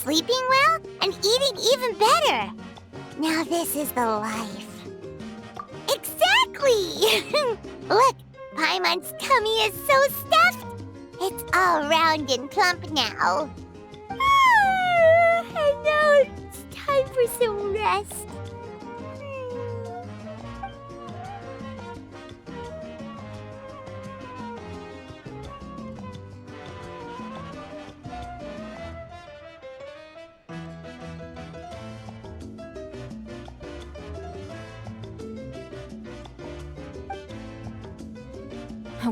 sleeping well and eating even better. Now this is the life. Exactly! Look, Paimon's tummy is so stuffed. It's all round and plump now. And now it's time for some rest.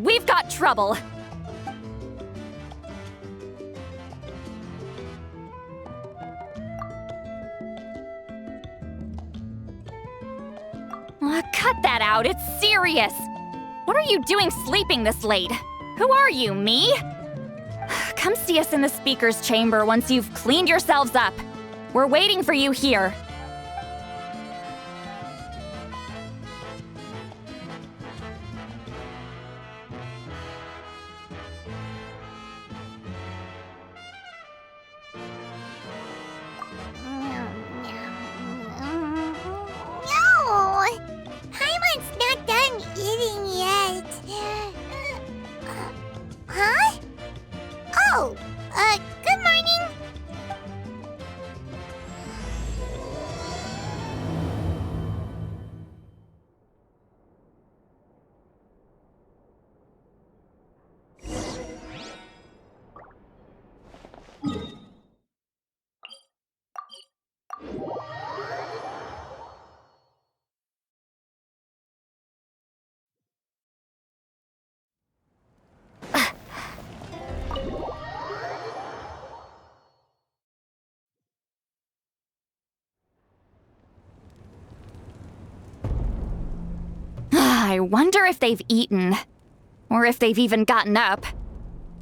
We've got trouble. Cut that out, it's serious. What are you doing sleeping this late? Who are you, me? Come see us in the speaker's chamber once you've cleaned yourselves up. We're waiting for you here. Good morning. I wonder if they've eaten. Or if they've even gotten up.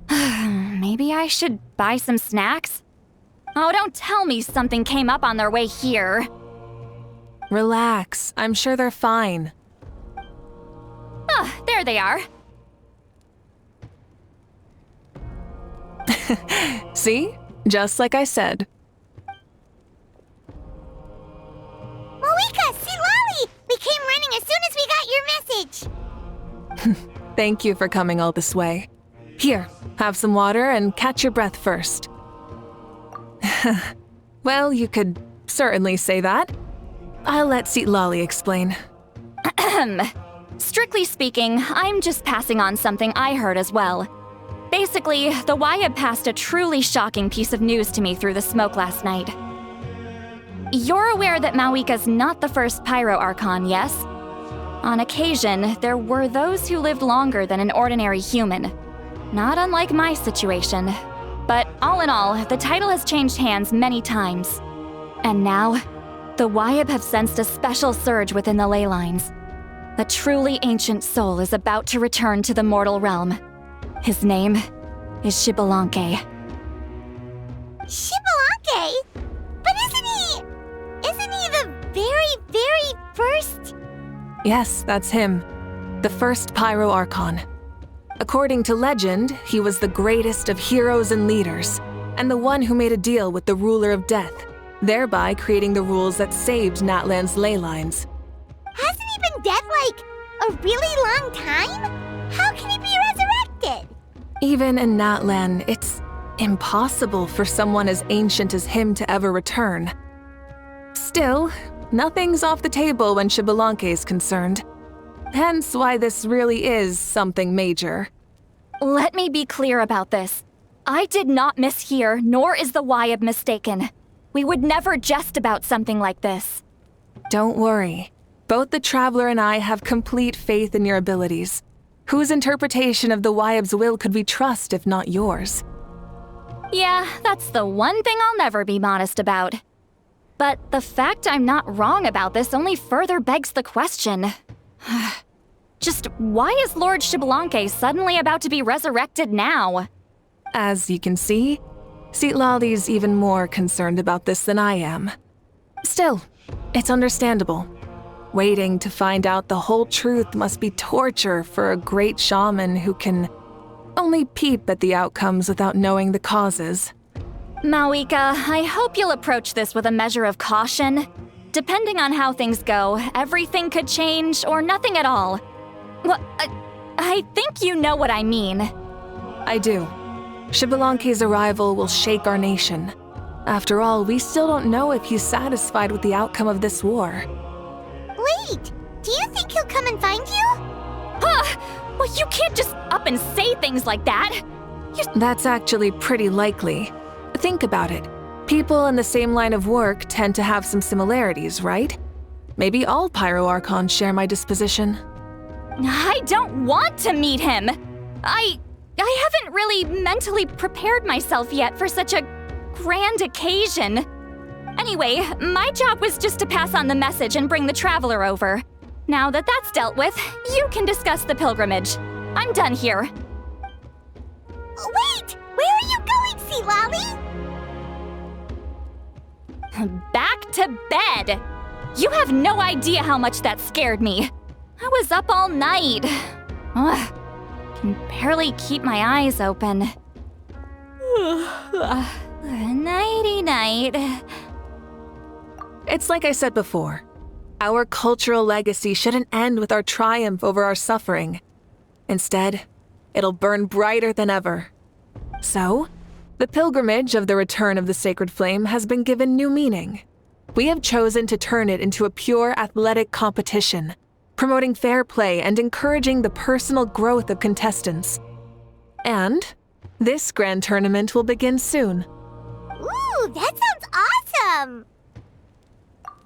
Maybe I should buy some snacks? Oh, don't tell me something came up on their way here. Relax, I'm sure they're fine. Ah, there they are. See? Just like I said. Mavuika, see Lolly! We came running as soon as we got your message. Thank you for coming all this way. Here, have some water and catch your breath first. Well, you could certainly say that. I'll let Lolly explain. Strictly speaking, I'm just passing on something I heard as well. Basically, the Wyab passed a truly shocking piece of news to me through the smoke last night. You're aware that Mavuika's not the first Pyro Archon, yes? On occasion, there were those who lived longer than an ordinary human. Not unlike my situation. But all in all, the title has changed hands many times. And now, the Wyab have sensed a special surge within the ley lines. A truly ancient soul is about to return to the mortal realm. His name is Xbalanque. Xbalanque? But isn't he the very first? Yes, that's him. The first Pyro Archon. According to legend, he was the greatest of heroes and leaders, and the one who made a deal with the ruler of death, thereby creating the rules that saved Natlan's ley lines. Hasn't he been dead like a really long time? How can he be resurrected? Even in Natlan, it's impossible for someone as ancient as him to ever return. Still, nothing's off the table when Xbalanque is concerned. Hence why this really is something major. Let me be clear about this. I did not mishear, nor is the Wyab mistaken. We would never jest about something like this. Don't worry. Both the Traveler and I have complete faith in your abilities. Whose interpretation of the Wyab's will could we trust if not yours? Yeah, that's the one thing I'll never be modest about. But the fact I'm not wrong about this only further begs the question. Just why is Lord Xbalanque suddenly about to be resurrected now? As you can see, Lolly's even more concerned about this than I am. Still, it's understandable. Waiting to find out the whole truth must be torture for a great shaman who can only peep at the outcomes without knowing the causes. Mavuika, I hope you'll approach this with a measure of caution. Depending on how things go, everything could change or nothing at all. Well, I think you know what I mean. I do. Xbalanque's arrival will shake our nation. After all, we still don't know if he's satisfied with the outcome of this war. Wait, do you think he'll come and find you? Well, you can't just up and say things like that. That's actually pretty likely. Think about it. People in the same line of work tend to have some similarities, right? Maybe all Pyro Archons share my disposition. I don't want to meet him. I haven't really mentally prepared myself yet for such a grand occasion. Anyway, my job was just to pass on the message and bring the Traveler over. Now that that's dealt with, you can discuss the pilgrimage. I'm done here. Wait! Where are you going, Sea Lolly? Back to bed! You have no idea how much that scared me. I was up all night. Ugh, can barely keep my eyes open. Nighty-night. It's like I said before. Our cultural legacy shouldn't end with our triumph over our suffering. Instead, it'll burn brighter than ever. So, the pilgrimage of the return of the sacred flame has been given new meaning. We have chosen to turn it into a pure athletic competition, promoting fair play and encouraging the personal growth of contestants. And this grand tournament will begin soon. Ooh, that sounds awesome!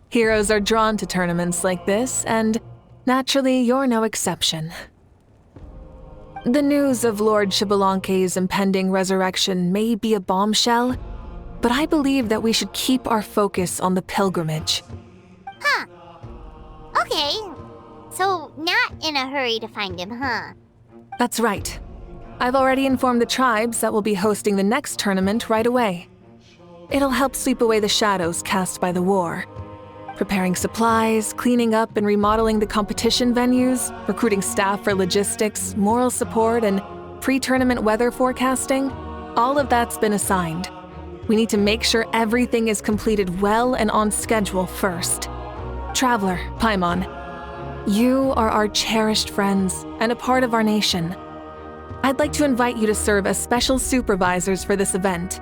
Heroes are drawn to tournaments like this, and naturally, you're no exception. The news of Lord Xbalanque's impending resurrection may be a bombshell, but I believe that we should keep our focus on the pilgrimage. Huh. Okay. So, not in a hurry to find him, huh? That's right. I've already informed the tribes that we'll be hosting the next tournament right away. It'll help sweep away the shadows cast by the war. Preparing supplies, cleaning up and remodeling the competition venues, recruiting staff for logistics, moral support, and pre-tournament weather forecasting, all of that's been assigned. We need to make sure everything is completed well and on schedule first. Traveler, Paimon, you are our cherished friends and a part of our nation. I'd like to invite you to serve as special supervisors for this event.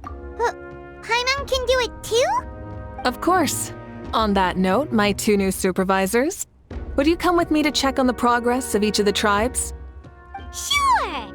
But Paimon can do it too? Of course. On that note, my two new supervisors, would you come with me to check on the progress of each of the tribes? Sure!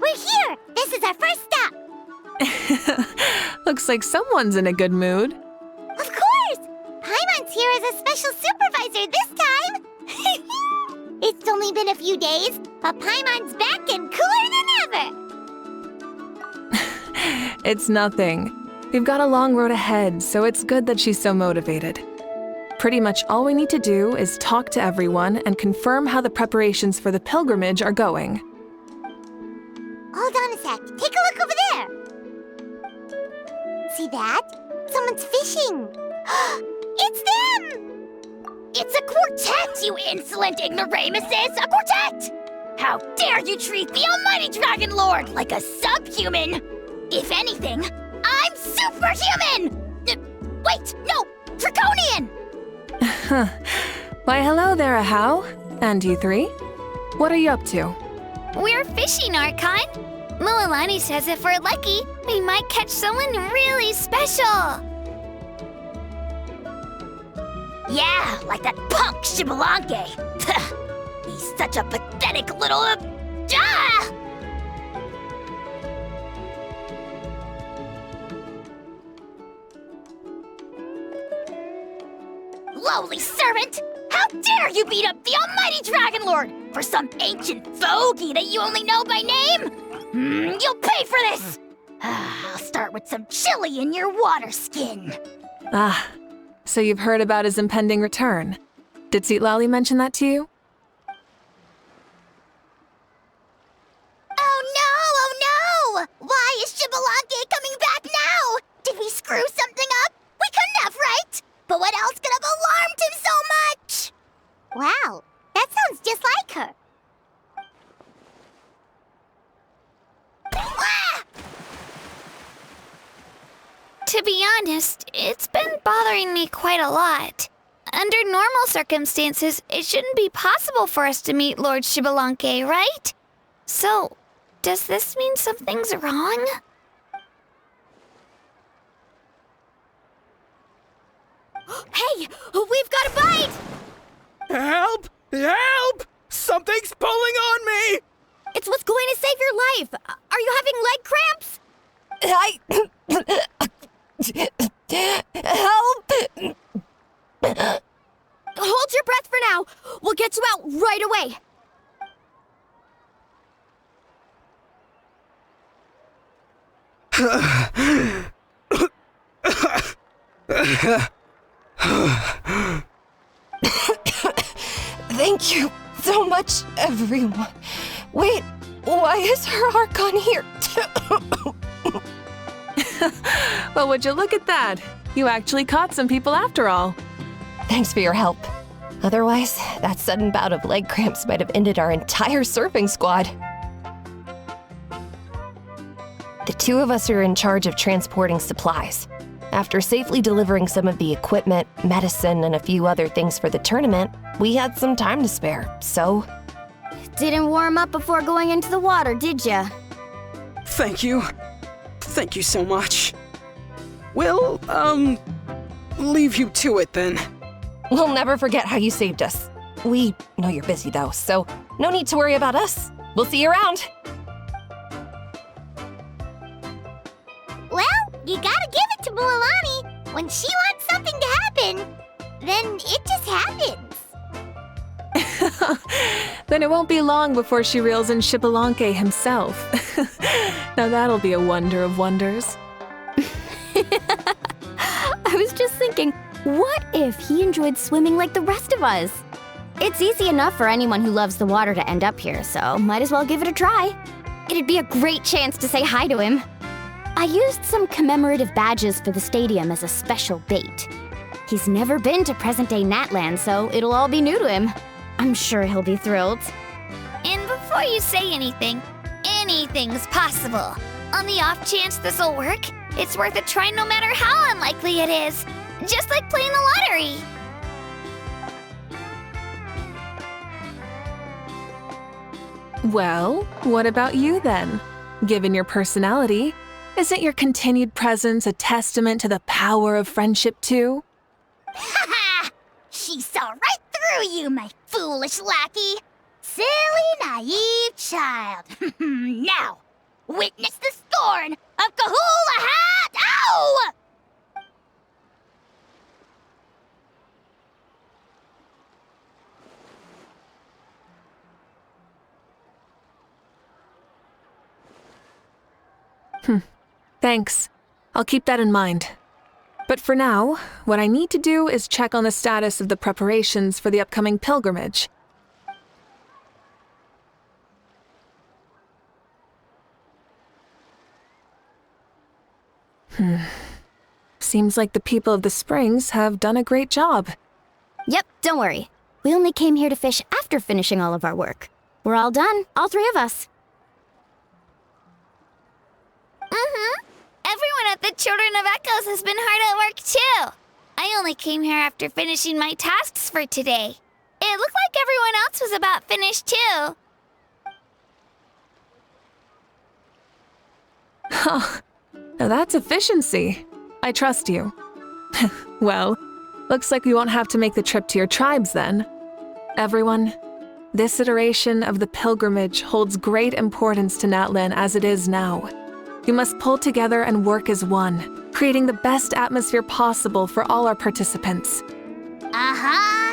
We're here! This is our first stop! Looks like someone's in a good mood. Of course! Paimon's here as a special supervisor this time! It's only been a few days, but Paimon's back and cooler than ever! It's nothing. We've got a long road ahead, so it's good that she's so motivated. Pretty much all we need to do is talk to everyone and confirm how the preparations for the pilgrimage are going. Hold on a sec. Take a look over there. See that? Someone's fishing. It's them! It's a quartet, you insolent ignoramuses! A quartet! How dare you treat the almighty Dragon Lord like a subhuman! If anything, I'm superhuman! Wait, no! Draconian! Why, hello there, Ahau. And you three? What are you up to? We're fishing, Archon. Mulalani says if we're lucky, we might catch someone really special. Yeah, like that punk Xbalanque. He's such a pathetic little... Lowly servant! How dare you beat up the almighty Dragon Lord for some ancient fogey that you only know by name? You'll pay for this! I'll start with some chili in your water skin. Ah, so you've heard about his impending return. Did Lali mention that to you? Oh no! Why is Shibalake coming back now? Did we screw something up? We couldn't have, right? But what else could have alarmed him so much? Wow, that sounds just like her. Ah! To be honest, it's been bothering me quite a lot. Under normal circumstances, it shouldn't be possible for us to meet Lord Shibalanke, right? So, does this mean something's wrong? Hey, we've got a bite! Help! Help! Something's pulling on me! It's what's going to save your life. Are you having leg cramps? Help! Hold your breath for now. We'll get you out right away. Thank you so much, everyone. Wait, why is her Archon here? Well, would you look at that? You actually caught some people after all. Thanks for your help. Otherwise, that sudden bout of leg cramps might have ended our entire surfing squad. The two of us are in charge of transporting supplies. After safely delivering some of the equipment, medicine, and a few other things for the tournament, we had some time to spare, so... Didn't warm up before going into the water, did ya? Thank you. Thank you so much. We'll, leave you to it then. We'll never forget how you saved us. We know you're busy though, so no need to worry about us. We'll see you around. Well, you gotta give it to Mualani. When she wants something to happen, then it just happens. Then it won't be long before she reels in Shibalanke himself. Now that'll be a wonder of wonders. I was just thinking, what if he enjoyed swimming like the rest of us? It's easy enough for anyone who loves the water to end up here, so might as well give it a try. It'd be a great chance to say hi to him. I used some commemorative badges for the stadium as a special bait. He's never been to present-day Natland, so it'll all be new to him. I'm sure he'll be thrilled. And before you say anything, anything's possible. On the off chance this'll work, it's worth a try no matter how unlikely it is. Just like playing the lottery. Well, what about you then? Given your personality, isn't your continued presence a testament to the power of friendship too? Ha ha! She saw right through you, my foolish lackey. Silly, naive child. Now, witness the scorn of Kahula Hat! Ow! Thanks. I'll keep that in mind. But for now, what I need to do is check on the status of the preparations for the upcoming pilgrimage. Seems like the people of the Springs have done a great job. Yep, don't worry. We only came here to fish after finishing all of our work. We're all done, all three of us. Everyone at the Children of Echoes has been hard at work too. I only came here after finishing my tasks for today. It looked like everyone else was about finished too. Now that's efficiency. I trust you. Well, looks like we won't have to make the trip to your tribes then. Everyone, this iteration of the pilgrimage holds great importance to Natlan as it is now. You must pull together and work as one, creating the best atmosphere possible for all our participants.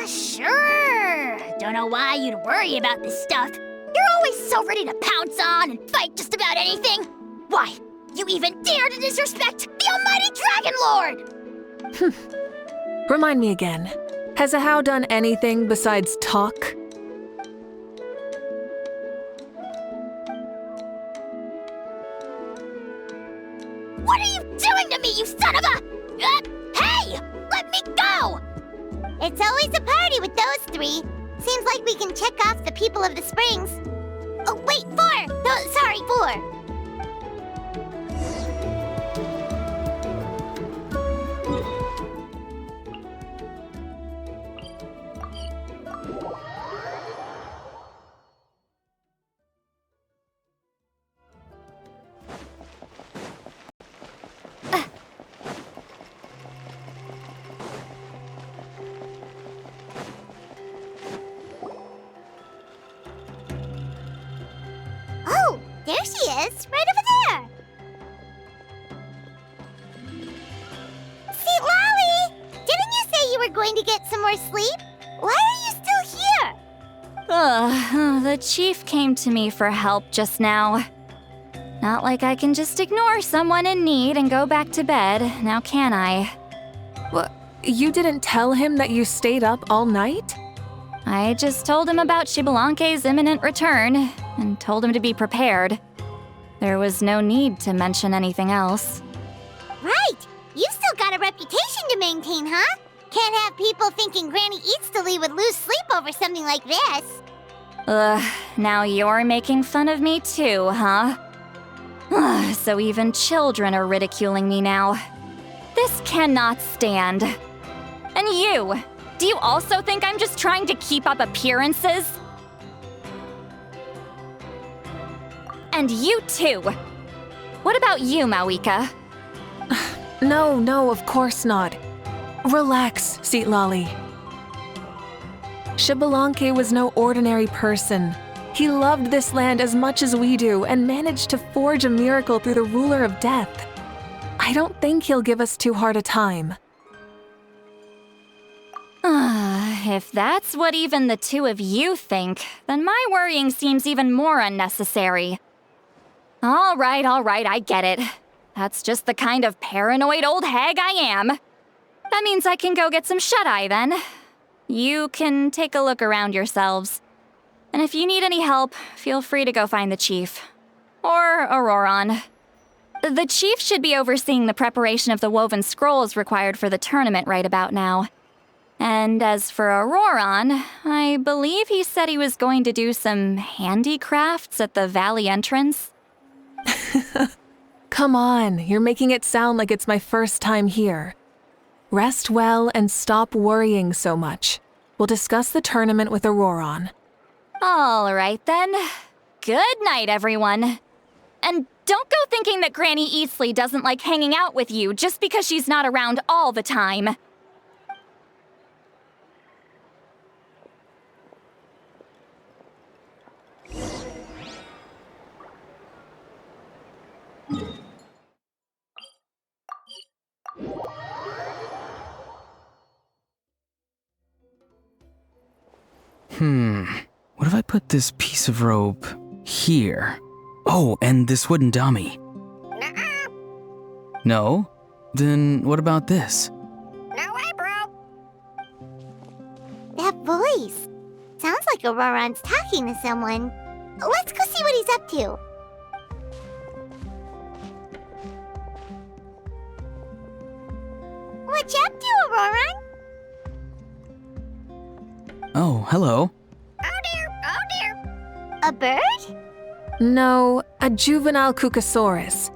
Sure. Don't know why you'd worry about this stuff. You're always so ready to pounce on and fight just about anything. Why, you even dare to disrespect the almighty Dragon Lord! Remind me again. Has a How done anything besides talk? What are you doing to me, you son of a... hey! Let me go! It's always a party with those three. Seems like we can check off the people of the springs. Oh, wait, 4! No, sorry, 4. Oh, there she is, right over there. See, Lolly, didn't you say you were going to get some more sleep? Why are you still here? The chief came to me for help just now. Not like I can just ignore someone in need and go back to bed, now can I? What? You didn't tell him that you stayed up all night? I just told him about Shibalanke's imminent return, and told him to be prepared. There was no need to mention anything else. Right, you still got a reputation to maintain, huh? Can't have people thinking Granny Eatsterly would lose sleep over something like this. Now you're making fun of me too, huh? So even children are ridiculing me now. This cannot stand. And you, do you also think I'm just trying to keep up appearances? And you too. What about you, Mavuika? No, of course not. Relax, Seatlolly. Shibalanke was no ordinary person. He loved this land as much as we do and managed to forge a miracle through the ruler of death. I don't think he'll give us too hard a time. If that's what even the two of you think, then my worrying seems even more unnecessary. All right, I get it. That's just the kind of paranoid old hag I am. That means I can go get some shut-eye then. You can take a look around yourselves. And if you need any help, feel free to go find the chief. Or Auroron. The chief should be overseeing the preparation of the woven scrolls required for the tournament right about now. And as for Auroron, I believe he said he was going to do some handicrafts at the valley entrance. Come on, you're making it sound like it's my first time here. Rest well and stop worrying so much. We'll discuss the tournament with Auroron. All right then. Good night, everyone. And don't go thinking that Granny Eastleigh doesn't like hanging out with you just because she's not around all the time. What if I put this piece of rope here? Oh, and this wooden dummy. Nuh-uh. No? Then what about this? No way, bro. That voice. Sounds like Auroron's talking to someone. Let's go see what he's up to. What you up to, Auroron? Oh, hello. Oh dear. A bird? No, a juvenile Cucosaurus.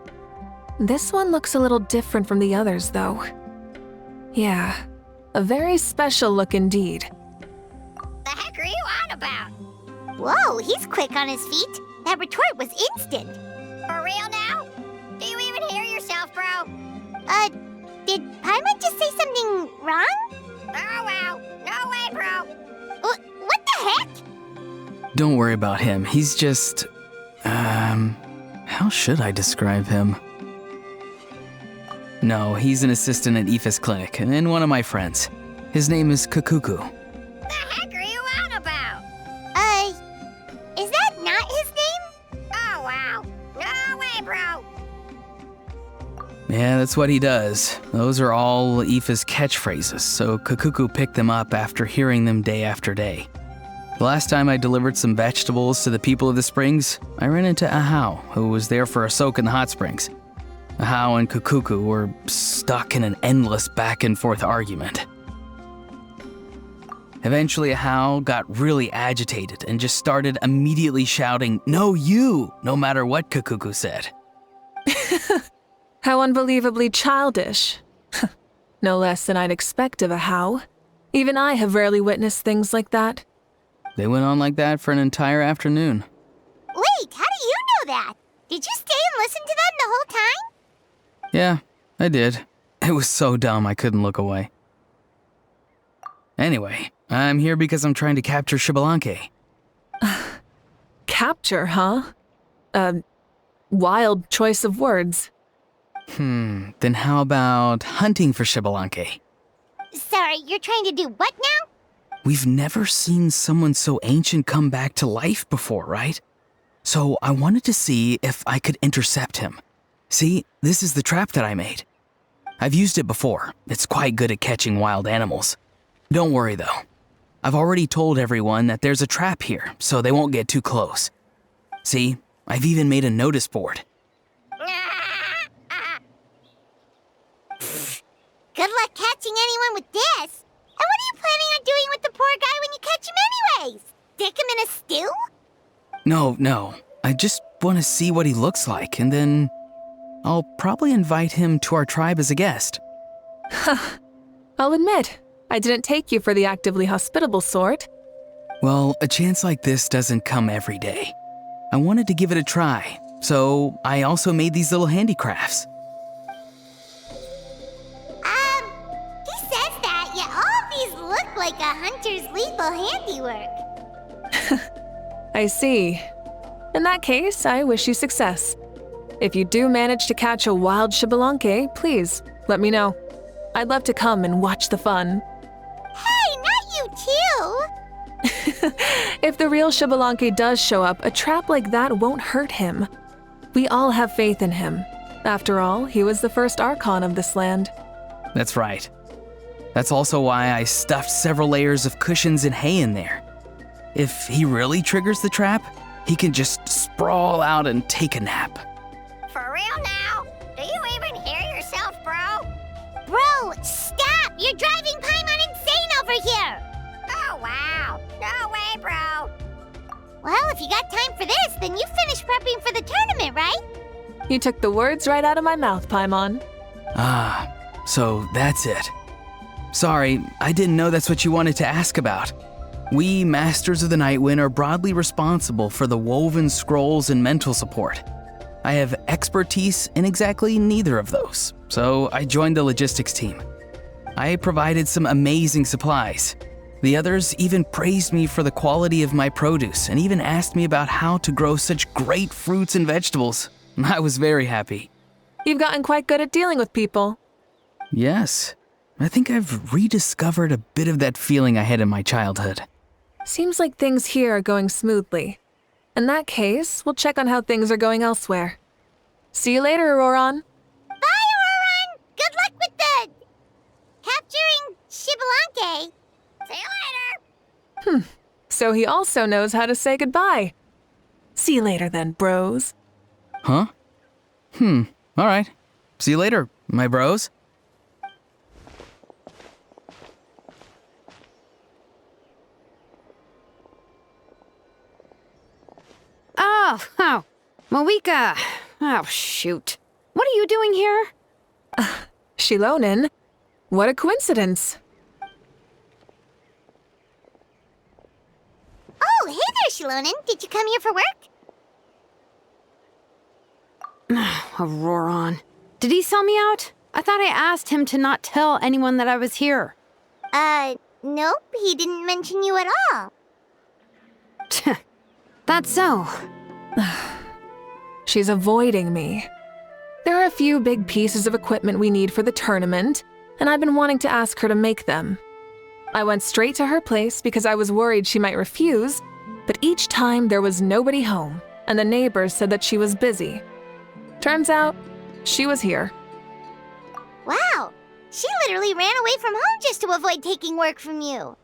This one looks a little different from the others, though. Yeah, a very special look indeed. The heck are you on about? Whoa, he's quick on his feet. That retort was instant. For real now? Do you even hear yourself, bro? Did Paimon just say something wrong? Oh wow. No way, bro. What the heck? Don't worry about him. He's just... how should I describe him? No, he's an assistant at Aoife's clinic, and one of my friends. His name is Kakuku. The heck are you on about? Is that not his way, bro! Yeah, that's what he does. Those are all Aoife's catchphrases, so Kakuku picked them up after hearing them day after day. The last time I delivered some vegetables to the people of the springs, I ran into Ahau, who was there for a soak in the hot springs. Ahau and Kakuku were stuck in an endless back and forth argument. Eventually, Ahau got really agitated and just started immediately shouting, "No, you!" no matter what Kakuku said. How unbelievably childish. No less than I'd expect of Ahau. Even I have rarely witnessed things like that. They went on like that for an entire afternoon. Wait, how do you know that? Did you stay and listen to them the whole time? Yeah, I did. It was so dumb I couldn't look away. Anyway, I'm here because I'm trying to capture Xbalanque. Capture, huh? Wild choice of words. Then how about hunting for Xbalanque? Sorry, you're trying to do what now? We've never seen someone so ancient come back to life before, right? So I wanted to see if I could intercept him. See, this is the trap that I made. I've used it before. It's quite good at catching wild animals. Don't worry though. I've already told everyone that there's a trap here, so they won't get too close. See, I've even made a notice board. Good luck catching anyone with this. And what are you planning on doing with the poor guy when you catch him anyways? Stick him in a stew? No. I just want to see what he looks like, and then I'll probably invite him to our tribe as a guest. I'll admit, I didn't take you for the actively hospitable sort. Well, a chance like this doesn't come every day. I wanted to give it a try, so I also made these little handicrafts. He says that, yet all of these look like a hunter's lethal handiwork. I see. In that case, I wish you success. If you do manage to catch a wild Xbalanque, please let me know. I'd love to come and watch the fun. Hey, not you too! If the real Xbalanque does show up, a trap like that won't hurt him. We all have faith in him. After all, he was the first Archon of this land. That's right. That's also why I stuffed several layers of cushions and hay in there. If he really triggers the trap, he can just sprawl out and take a nap. For real now? Do you even hear yourself, bro? Bro, stop! You're driving Paimon insane over here! Oh, wow. No way, bro. Well, if you got time for this, then you finished prepping for the tournament, right? You took the words right out of my mouth, Paimon. Ah, so that's it. Sorry, I didn't know that's what you wanted to ask about. We, Masters of the Nightwind, are broadly responsible for the woven scrolls and mental support. I have expertise in exactly neither of those, so I joined the logistics team. I provided some amazing supplies. The others even praised me for the quality of my produce and even asked me about how to grow such great fruits and vegetables. I was very happy. You've gotten quite good at dealing with people. Yes, I think I've rediscovered a bit of that feeling I had in my childhood. Seems like things here are going smoothly. In that case, we'll check on how things are going elsewhere. See you later, Auroron. Bye, Auroron! Good luck with the... capturing Xbalanque. See you later. So he also knows how to say goodbye. See you later then, bros. Huh? All right. See you later, my bros. Oh, Mavuika. Oh, shoot. What are you doing here? Shilonin? What a coincidence. Oh, hey there, Shilonin. Did you come here for work? Auroron. Did he sell me out? I thought I asked him to not tell anyone that I was here. Nope, he didn't mention you at all. That's so. She's avoiding me. There are a few big pieces of equipment we need for the tournament, and I've been wanting to ask her to make them. I went straight to her place because I was worried she might refuse, but each time there was nobody home, and the neighbors said that she was busy. Turns out, she was here. Wow, she literally ran away from home just to avoid taking work from you.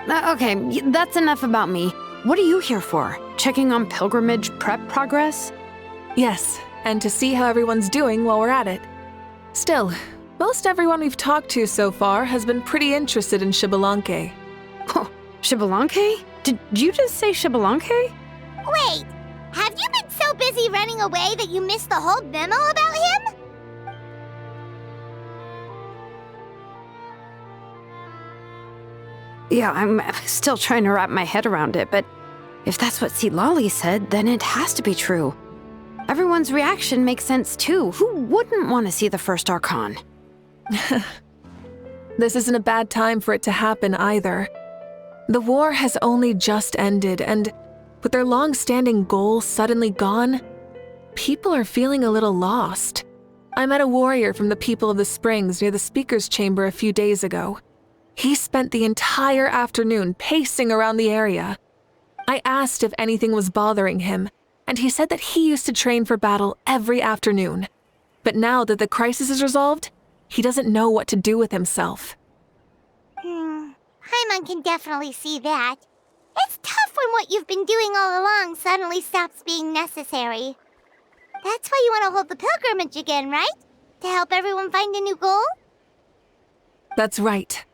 Okay, that's enough about me. What are you here for? Checking on pilgrimage prep progress? Yes, and to see how everyone's doing while we're at it. Still, most everyone we've talked to so far has been pretty interested in Xbalanque. Oh, Xbalanque? Did you just say Xbalanque? Wait, have you been so busy running away that you missed the whole memo about him? Yeah, I'm still trying to wrap my head around it, but if that's what Lolly said, then it has to be true. Everyone's reaction makes sense too. Who wouldn't want to see the first Archon? This isn't a bad time for it to happen either. The war has only just ended, and with their long-standing goal suddenly gone, people are feeling a little lost. I met a warrior from the People of the Springs near the Speaker's Chamber a few days ago. He spent the entire afternoon pacing around the area. I asked if anything was bothering him, and he said that he used to train for battle every afternoon. But now that the crisis is resolved, he doesn't know what to do with himself. Paimon can definitely see that. It's tough when what you've been doing all along suddenly stops being necessary. That's why you want to hold the pilgrimage again, right? To help everyone find a new goal? That's right.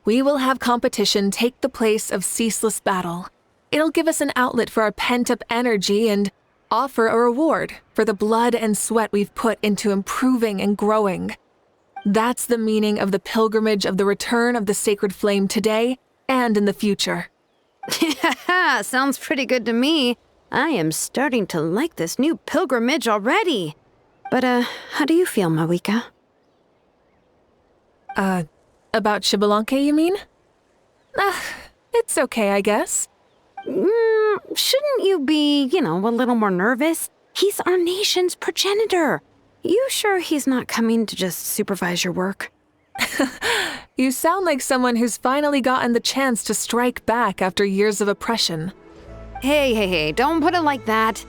We will have competition take the place of ceaseless battle. It'll give us an outlet for our pent-up energy and offer a reward for the blood and sweat we've put into improving and growing. That's the meaning of the pilgrimage of the return of the sacred flame today and in the future. Yeah, sounds pretty good to me. I am starting to like this new pilgrimage already. But, how do you feel, Mavuika? About Xbalanque, you mean? It's okay, I guess. Shouldn't you be, a little more nervous? He's our nation's progenitor. You sure he's not coming to just supervise your work? You sound like someone who's finally gotten the chance to strike back after years of oppression. Hey, don't put it like that.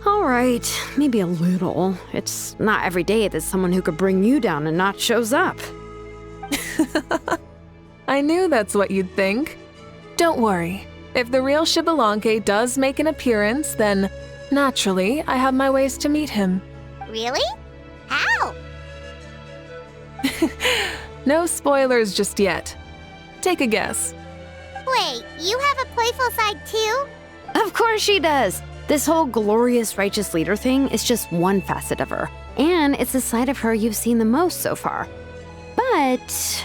All right, maybe a little. It's not every day that someone who could bring you down a notch shows up. I knew that's what you'd think. Don't worry. If the real Xbalanque does make an appearance, then naturally I have my ways to meet him. Really? How? No spoilers just yet. Take a guess. Wait, you have a playful side too? Of course she does. This whole glorious righteous leader thing is just one facet of her. And it's the side of her you've seen the most so far. But...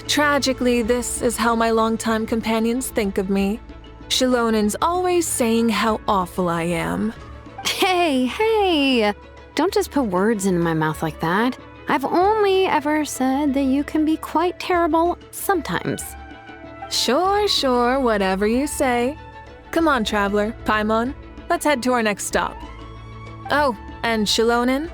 Tragically, this is how my longtime companions think of me. Shilonen's always saying how awful I am. Hey! Don't just put words into my mouth like that. I've only ever said that you can be quite terrible sometimes. Sure, whatever you say. Come on, traveler, Paimon. Let's head to our next stop. Oh, and Shilonen,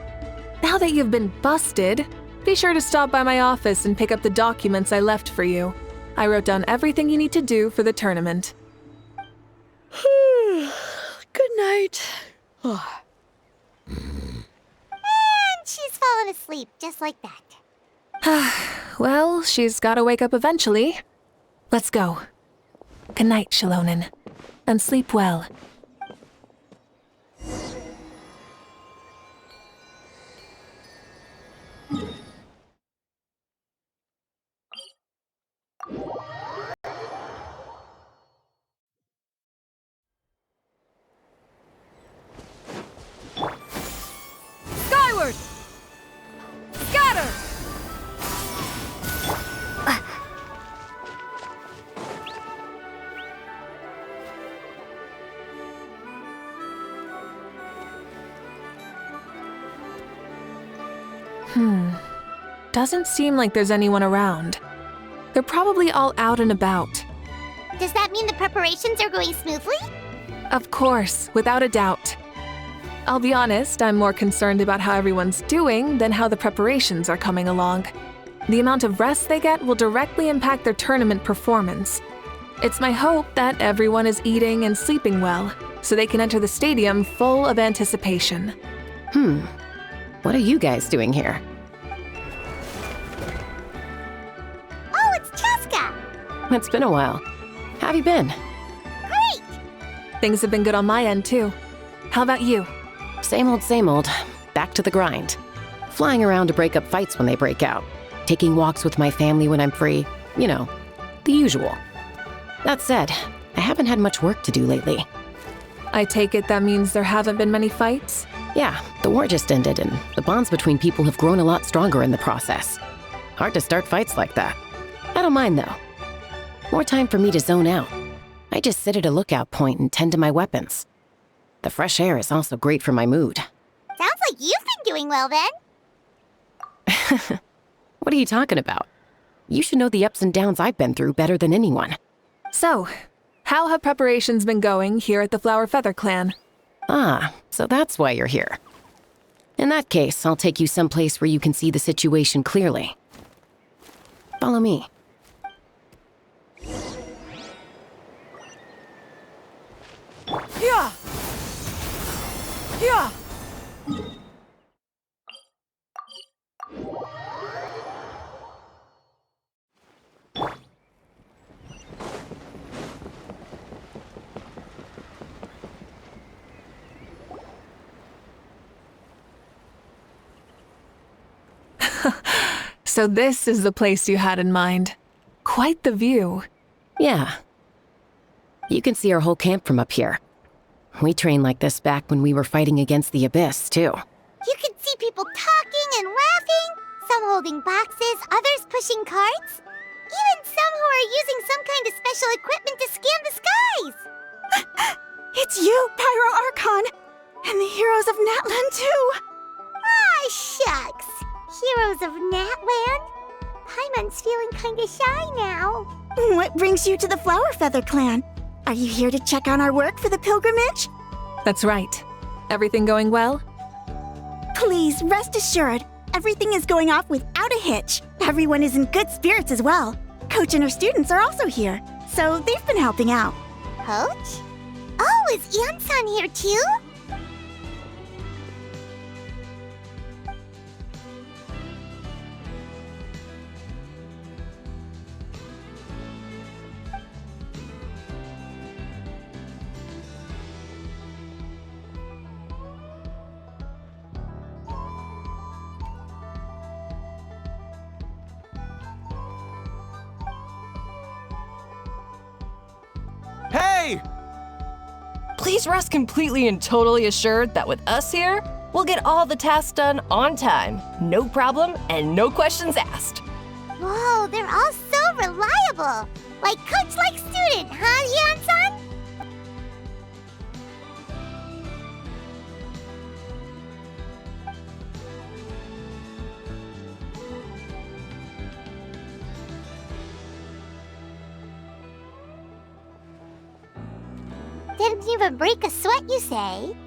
now that you've been busted, be sure to stop by my office and pick up the documents I left for you. I wrote down everything you need to do for the tournament. Good night. And she's fallen asleep just like that. Well, she's gotta wake up eventually. Let's go. Good night, Shilonen. And sleep well. Skyward! Scatter! Doesn't seem like there's anyone around. They're probably all out and about. Does that mean the preparations are going smoothly? Of course, without a doubt. I'll be honest, I'm more concerned about how everyone's doing than how the preparations are coming along. The amount of rest they get will directly impact their tournament performance. It's my hope that everyone is eating and sleeping well, so they can enter the stadium full of anticipation. What are you guys doing here? Oh, it's Cheska! It's been a while. How have you been? Great! Things have been good on my end, too. How about you? Same old, same old. Back to the grind. Flying around to break up fights when they break out. Taking walks with my family when I'm free. You know, the usual. That said, I haven't had much work to do lately. I take it that means there haven't been many fights? Yeah, the war just ended and the bonds between people have grown a lot stronger in the process. Hard to start fights like that. I don't mind though. More time for me to zone out. I just sit at a lookout point and tend to my weapons. The fresh air is also great for my mood. Sounds like you've been doing well then. What are you talking about? You should know the ups and downs I've been through better than anyone. So, how have preparations been going here at the Flower Feather Clan? Ah, so that's why you're here. In that case, I'll take you someplace where you can see the situation clearly. Follow me. Yeah! Yeah! So this is the place you had in mind. Quite the view. Yeah. You can see our whole camp from up here. We trained like this back when we were fighting against the Abyss, too. You can see people talking and laughing, some holding boxes, others pushing carts. Even some who are using some kind of special equipment to scan the skies. It's you, Pyro Archon, and the heroes of Natlan too. Ah, shucks. Heroes of Natland? Paimon's feeling kinda shy now. What brings you to the Flower Feather Clan? Are you here to check on our work for the pilgrimage? That's right. Everything going well? Please, rest assured, everything is going off without a hitch. Everyone is in good spirits as well. Coach and her students are also here, so they've been helping out. Coach? Oh, is Ian-san here too? Hey! Please rest completely and totally assured that with us here, we'll get all the tasks done on time, no problem, and no questions asked. Whoa, they're all so reliable. Like coach, like student, huh, Ian-san? Didn't even break a sweat, you say?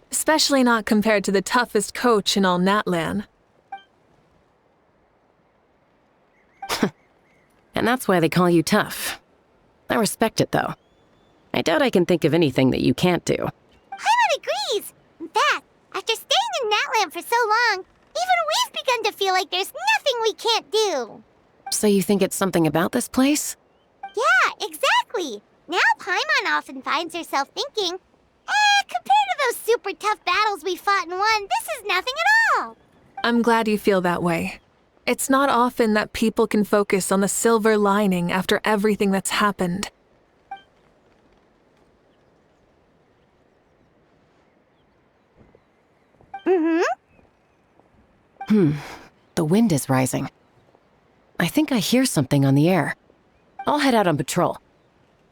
Especially not compared to the toughest coach in all Natlan. And that's why they call you tough. I respect it, though. I doubt I can think of anything that you can't do. Paimon agrees! In fact, after staying in Natlan for so long, even we've begun to feel like there's nothing we can't do. So you think it's something about this place? Yeah, exactly. Now Paimon often finds herself thinking, compared to those super tough battles we fought and won, this is nothing at all. I'm glad you feel that way. It's not often that people can focus on the silver lining after everything that's happened. The wind is rising. I think I hear something on the air. I'll head out on patrol.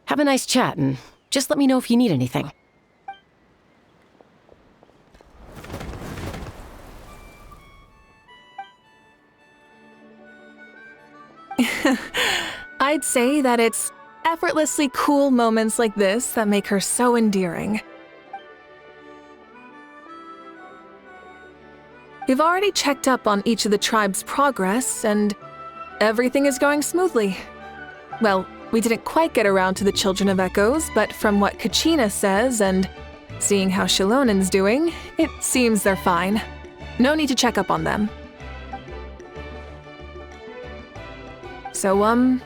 Have a nice chat and just let me know if you need anything. I'd say that it's effortlessly cool moments like this that make her so endearing. We've already checked up on each of the tribe's progress, and everything is going smoothly. Well, we didn't quite get around to the Children of Echoes, but from what Kachina says and seeing how Shilonen's doing, it seems they're fine. No need to check up on them. So,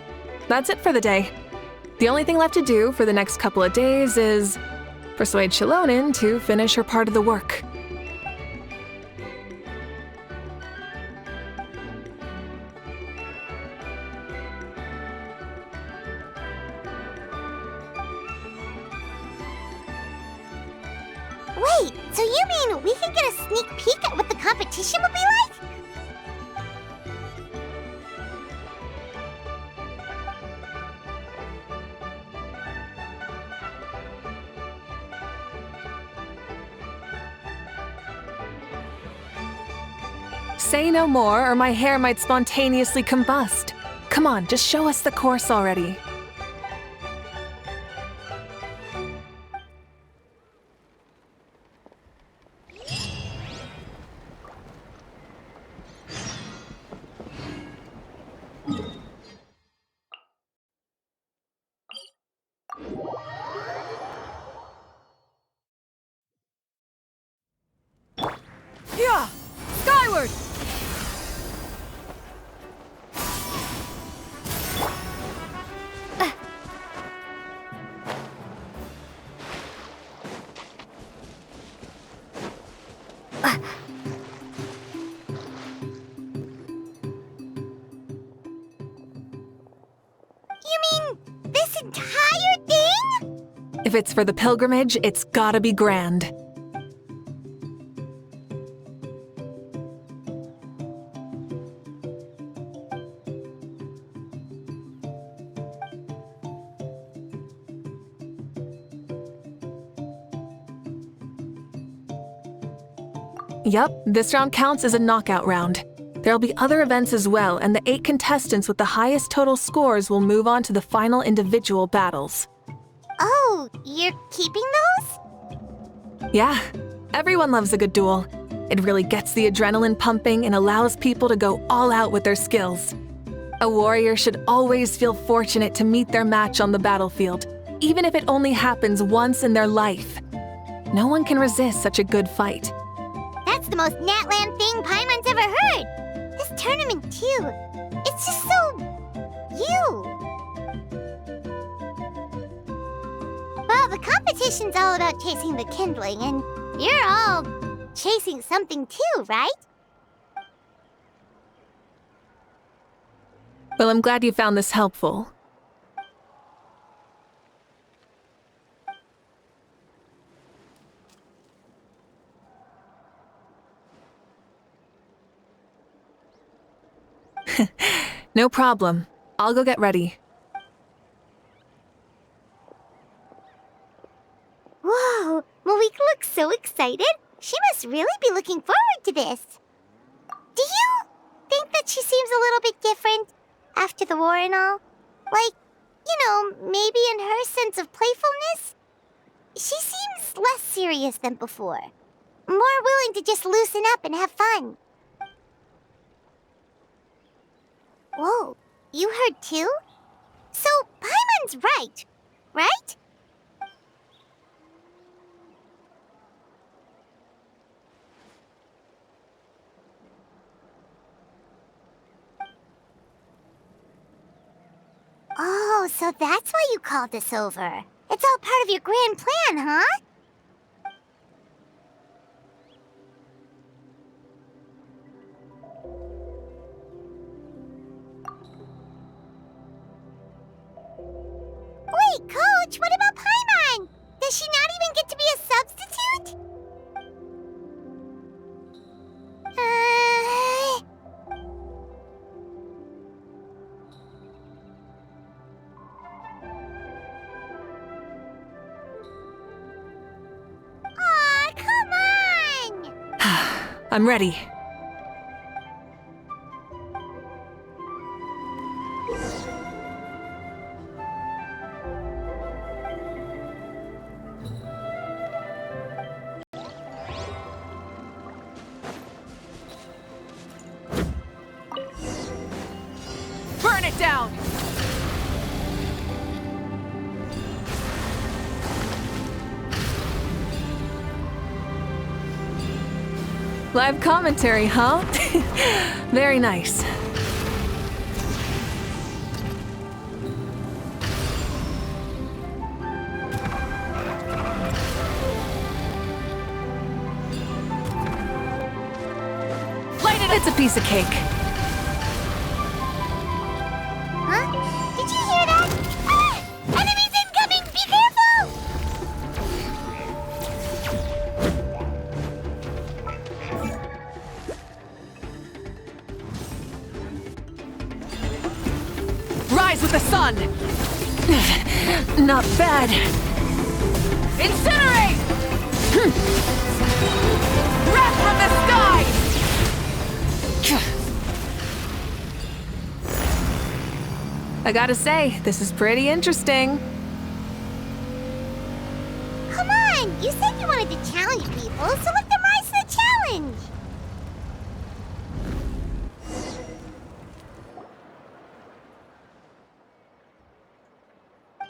that's it for the day. The only thing left to do for the next couple of days is persuade Shilonen to finish her part of the work. Wait, so you mean we can get a sneak peek at what the competition will be like? Say no more, or my hair might spontaneously combust. Come on, just show us the course already. Yeah! Skyward! You mean this entire thing? If it's for the pilgrimage, it's gotta be grand. Yup, this round counts as a knockout round. There'll be other events as well, and the 8 contestants with the highest total scores will move on to the final individual battles. Oh, you're keeping those? Yeah, everyone loves a good duel. It really gets the adrenaline pumping and allows people to go all out with their skills. A warrior should always feel fortunate to meet their match on the battlefield, even if it only happens once in their life. No one can resist such a good fight. That's the most Natland thing Paimon's ever heard. This tournament, too. It's just so... you. Well, the competition's all about chasing the kindling, and you're all chasing something too, right? Well, I'm glad you found this helpful. No problem. I'll go get ready. Whoa, Mavuika looks so excited. She must really be looking forward to this. Do you think that she seems a little bit different after the war and all? Like, you know, maybe in her sense of playfulness? She seems less serious than before. More willing to just loosen up and have fun. Whoa, you heard too? So, Paimon's right? Oh, so that's why you called us over. It's all part of your grand plan, huh? Wait, Coach, what about Paimon? Does she not even get to be a substitute? Aw, come on! I'm ready. it down! Live commentary, huh? Very nice. It's a piece of cake. Huh? Did you hear that? Ah! Enemies incoming! Be careful! Rise with the sun! Not bad. Incinerate! Wrath from the sky! I gotta say, this is pretty interesting. Come on! You said you wanted to challenge people, so let them rise to the challenge!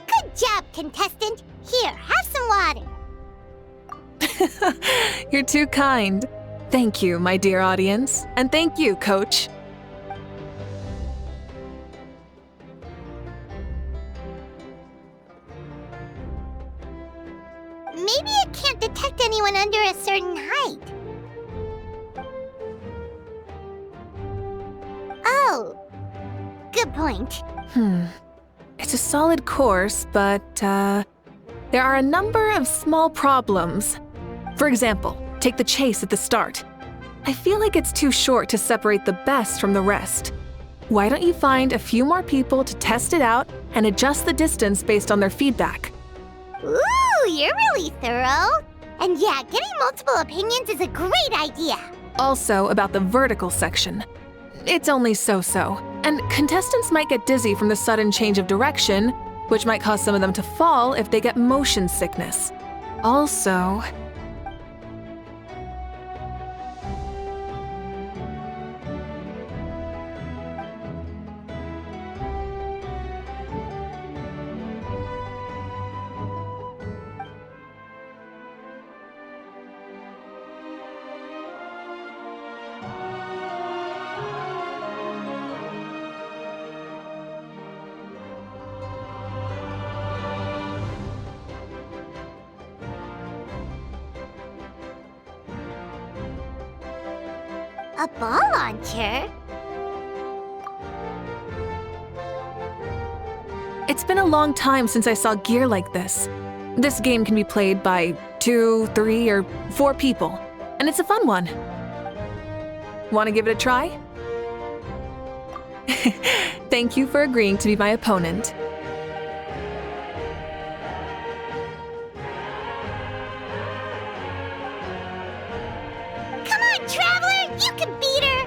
Good job, contestant! Here, have some water! You're too kind. Thank you, my dear audience. And thank you, Coach. Maybe it can't detect anyone under a certain height. Oh. Good point. It's a solid course, but, there are a number of small problems. For example, take the chase at the start. I feel like it's too short to separate the best from the rest. Why don't you find a few more people to test it out and adjust the distance based on their feedback? Ooh, you're really thorough. And yeah, getting multiple opinions is a great idea. Also, about the vertical section. It's only so-so, and contestants might get dizzy from the sudden change of direction, which might cause some of them to fall if they get motion sickness. Also... A ball launcher? It's been a long time since I saw gear like this. This game can be played by 2, 3, or 4 people, and it's a fun one. Want to give it a try? Thank you for agreeing to be my opponent. Come on, Traveler! You can beat her!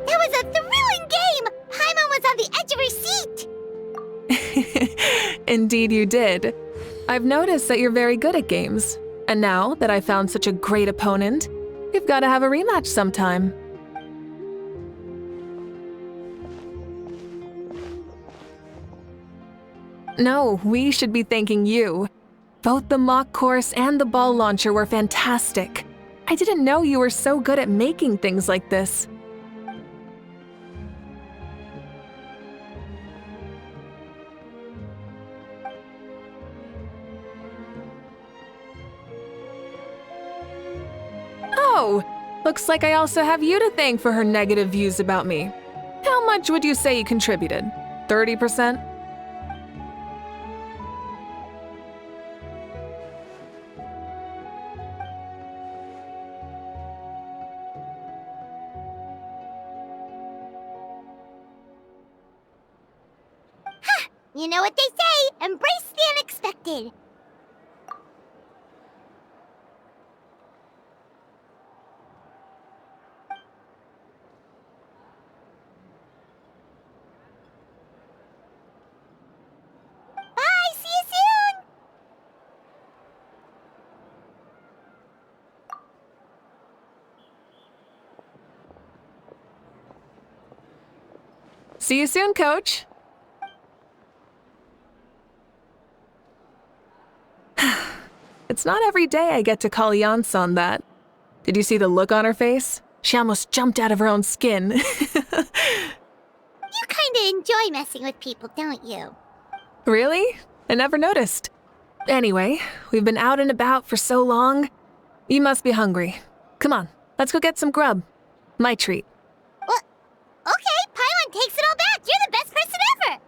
That was a thrilling game! Paimon was on the edge of her seat! Indeed you did. I've noticed that you're very good at games. And now that I found such a great opponent, we've got to have a rematch sometime. No, we should be thanking you. Both the mock course and the ball launcher were fantastic. I didn't know you were so good at making things like this. Oh, looks like I also have you to thank for her negative views about me. How much would you say you contributed? 30%? You know what they say, embrace the unexpected. Bye, see you soon! See you soon, Coach. It's not every day I get to call Yansan that. Did you see the look on her face? She almost jumped out of her own skin. You kinda enjoy messing with people, don't you? Really? I never noticed. Anyway, we've been out and about for so long. You must be hungry. Come on, let's go get some grub. My treat. What? Okay, Paimon takes it all back. You're the best person ever.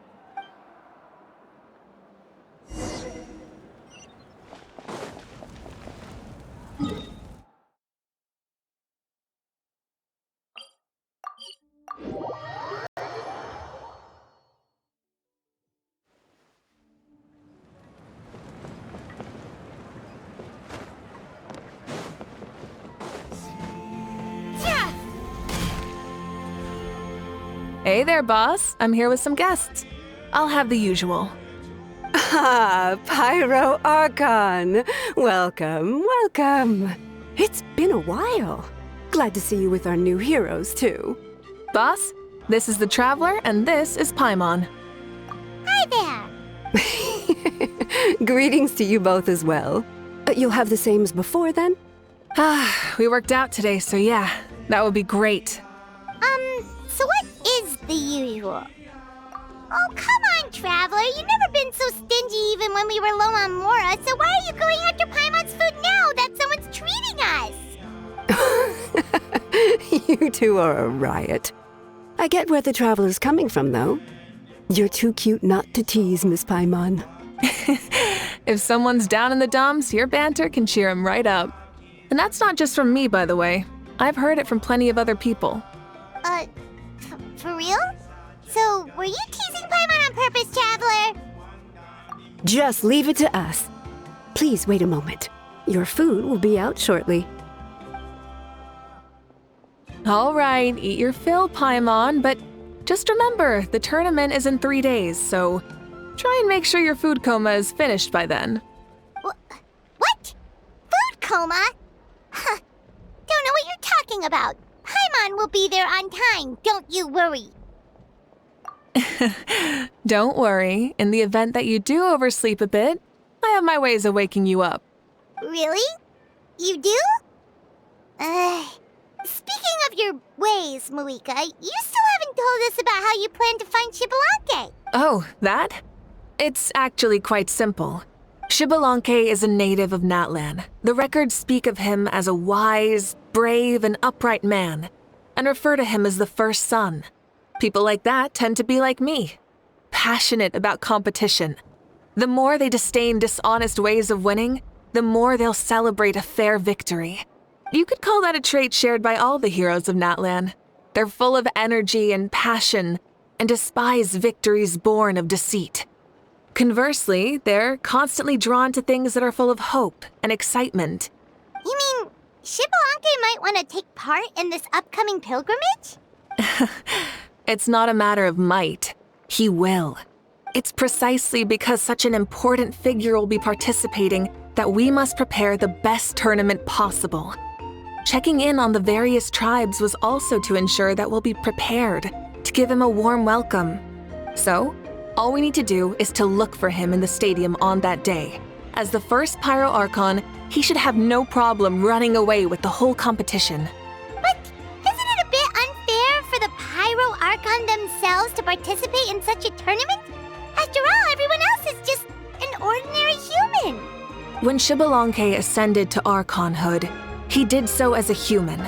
Hey there, boss. I'm here with some guests. I'll have the usual. Ah, Pyro Archon. Welcome, welcome. It's been a while. Glad to see you with our new heroes, too. Boss, this is the Traveler, and this is Paimon. Hi there. Greetings to you both as well. You'll have the same as before, then? We worked out today, so yeah, that would be great. So what is the usual? Oh, come on, Traveler. You've never been so stingy even when we were low on Mora, so why are you going after Paimon's food now that someone's treating us? You two are a riot. I get where the Traveler's coming from, though. You're too cute not to tease, Miss Paimon. If someone's down in the dumps, your banter can cheer him right up. And that's not just from me, by the way. I've heard it from plenty of other people. For real? So, were you teasing Paimon on purpose, Traveler? Just leave it to us. Please wait a moment. Your food will be out shortly. All right, eat your fill, Paimon, but just remember, the tournament is in 3 days, so try and make sure your food coma is finished by then. What? Food coma? Huh. Don't know what you're talking about. Paimon will be there on time, don't you worry. Don't worry, in the event that you do oversleep a bit, I have my ways of waking you up. Really? You do? Speaking of your ways, Mavuika, you still haven't told us about how you plan to find Xbalanque. Oh, that? It's actually quite simple. Xbalanque is a native of Natlan. The records speak of him as a wise, brave, and upright man, and refer to him as the first son. People like that tend to be like me, passionate about competition. The more they disdain dishonest ways of winning, the more they'll celebrate a fair victory. You could call that a trait shared by all the heroes of Natlan. They're full of energy and passion, and despise victories born of deceit. Conversely, they're constantly drawn to things that are full of hope and excitement. You mean Xbalanque might want to take part in this upcoming pilgrimage? It's not a matter of might. He will. It's precisely because such an important figure will be participating that we must prepare the best tournament possible. Checking in on the various tribes was also to ensure that we'll be prepared to give him a warm welcome. So, all we need to do is to look for him in the stadium on that day. As the first Pyro Archon, he should have no problem running away with the whole competition. But isn't it a bit unfair for the Pyro Archon themselves to participate in such a tournament? After all, everyone else is just an ordinary human. When Xbalanque ascended to Archonhood, He did so as a human.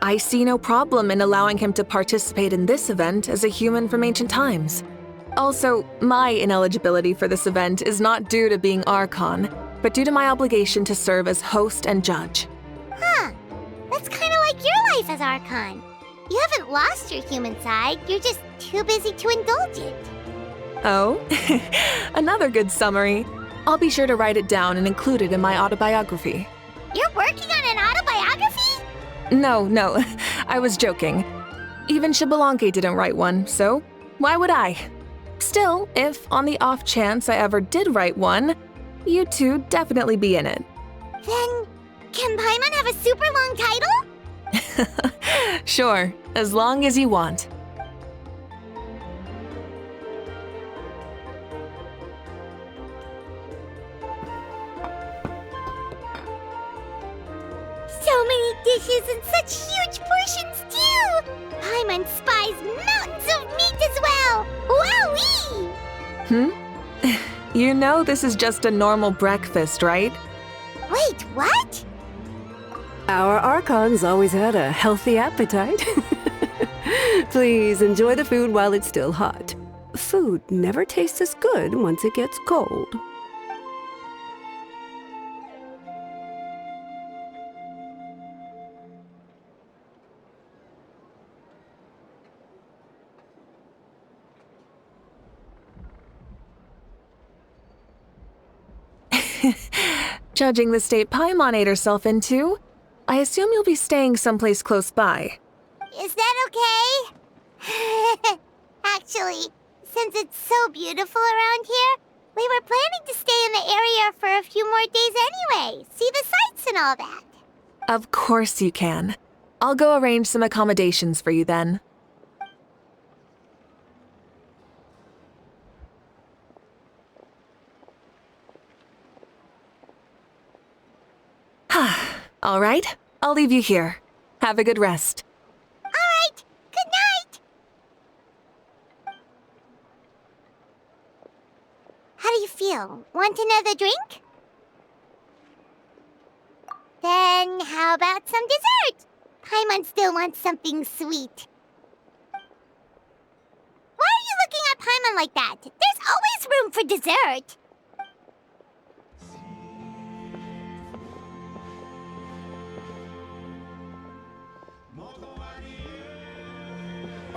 I see no problem in allowing him to participate in this event as a human from ancient times. Also, my ineligibility for this event is not due to being Archon, but due to my obligation to serve as host and judge. Huh. That's kind of like your life as Archon. You haven't lost your human side, you're just too busy to indulge it. Oh, another good summary. I'll be sure to write it down and include it in my autobiography. You're working on an autobiography? No, I was joking. Even Xbalanque didn't write one, so why would I? Still, if on the off chance I ever did write one, you two definitely be in it. Then, can Paimon have a super long title? Sure, as long as you want. So many dishes and such huge portions too! Paimon spies mountains of meat as well! Wowee! You know this is just a normal breakfast, right? Wait, what? Our Archon's always had a healthy appetite. Please enjoy the food while it's still hot. Food never tastes as good once it gets cold. Judging the state Paimon ate herself into, I assume you'll be staying someplace close by. Is that okay? Actually, since it's so beautiful around here, we were planning to stay in the area for a few more days anyway, see the sights and all that. Of course you can. I'll go arrange some accommodations for you then. All right, I'll leave you here. Have a good rest. All right, good night! How do you feel? Want another drink? Then how about some dessert? Paimon still wants something sweet. Why are you looking at Paimon like that? There's always room for dessert.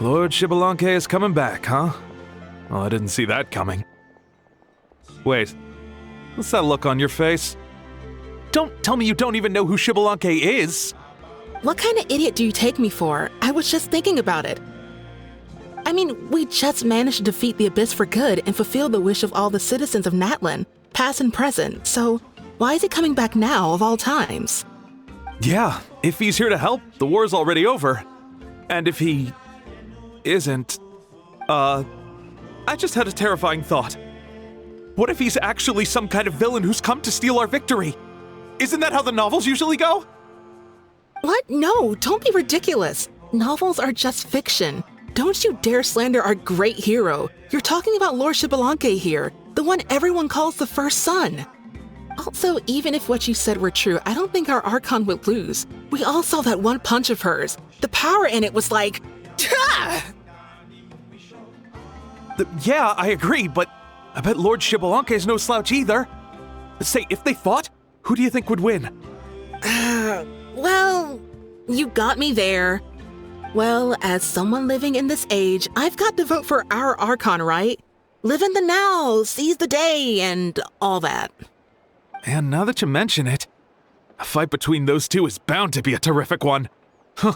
Lord Xbalanque is coming back, huh? Well, I didn't see that coming. Wait, what's that look on your face? Don't tell me you don't even know who Xbalanque is! What kind of idiot do you take me for? I was just thinking about it. I mean, we just managed to defeat the Abyss for good and fulfill the wish of all the citizens of Natlan, past and present, so why is he coming back now of all times? Yeah, if he's here to help, the war's already over. And if he isn't, I just had a terrifying thought. What if he's actually some kind of villain who's come to steal our victory? Isn't that how the novels usually go? What? No, don't be ridiculous. Novels are just fiction. Don't you dare slander our great hero. You're talking about Lord Xbalanque here, the one everyone calls the first son. Also, even if what you said were true, I don't think our Archon would lose. We all saw that one punch of hers. The power in it was like... Yeah, I agree, but I bet Lord Xbalanque is no slouch either. Say, if they fought, who do you think would win? Well, you got me there. Well, as someone living in this age, I've got to vote for our Archon, right? Live in the now, seize the day, and all that. And now that you mention it, a fight between those two is bound to be a terrific one. Huh,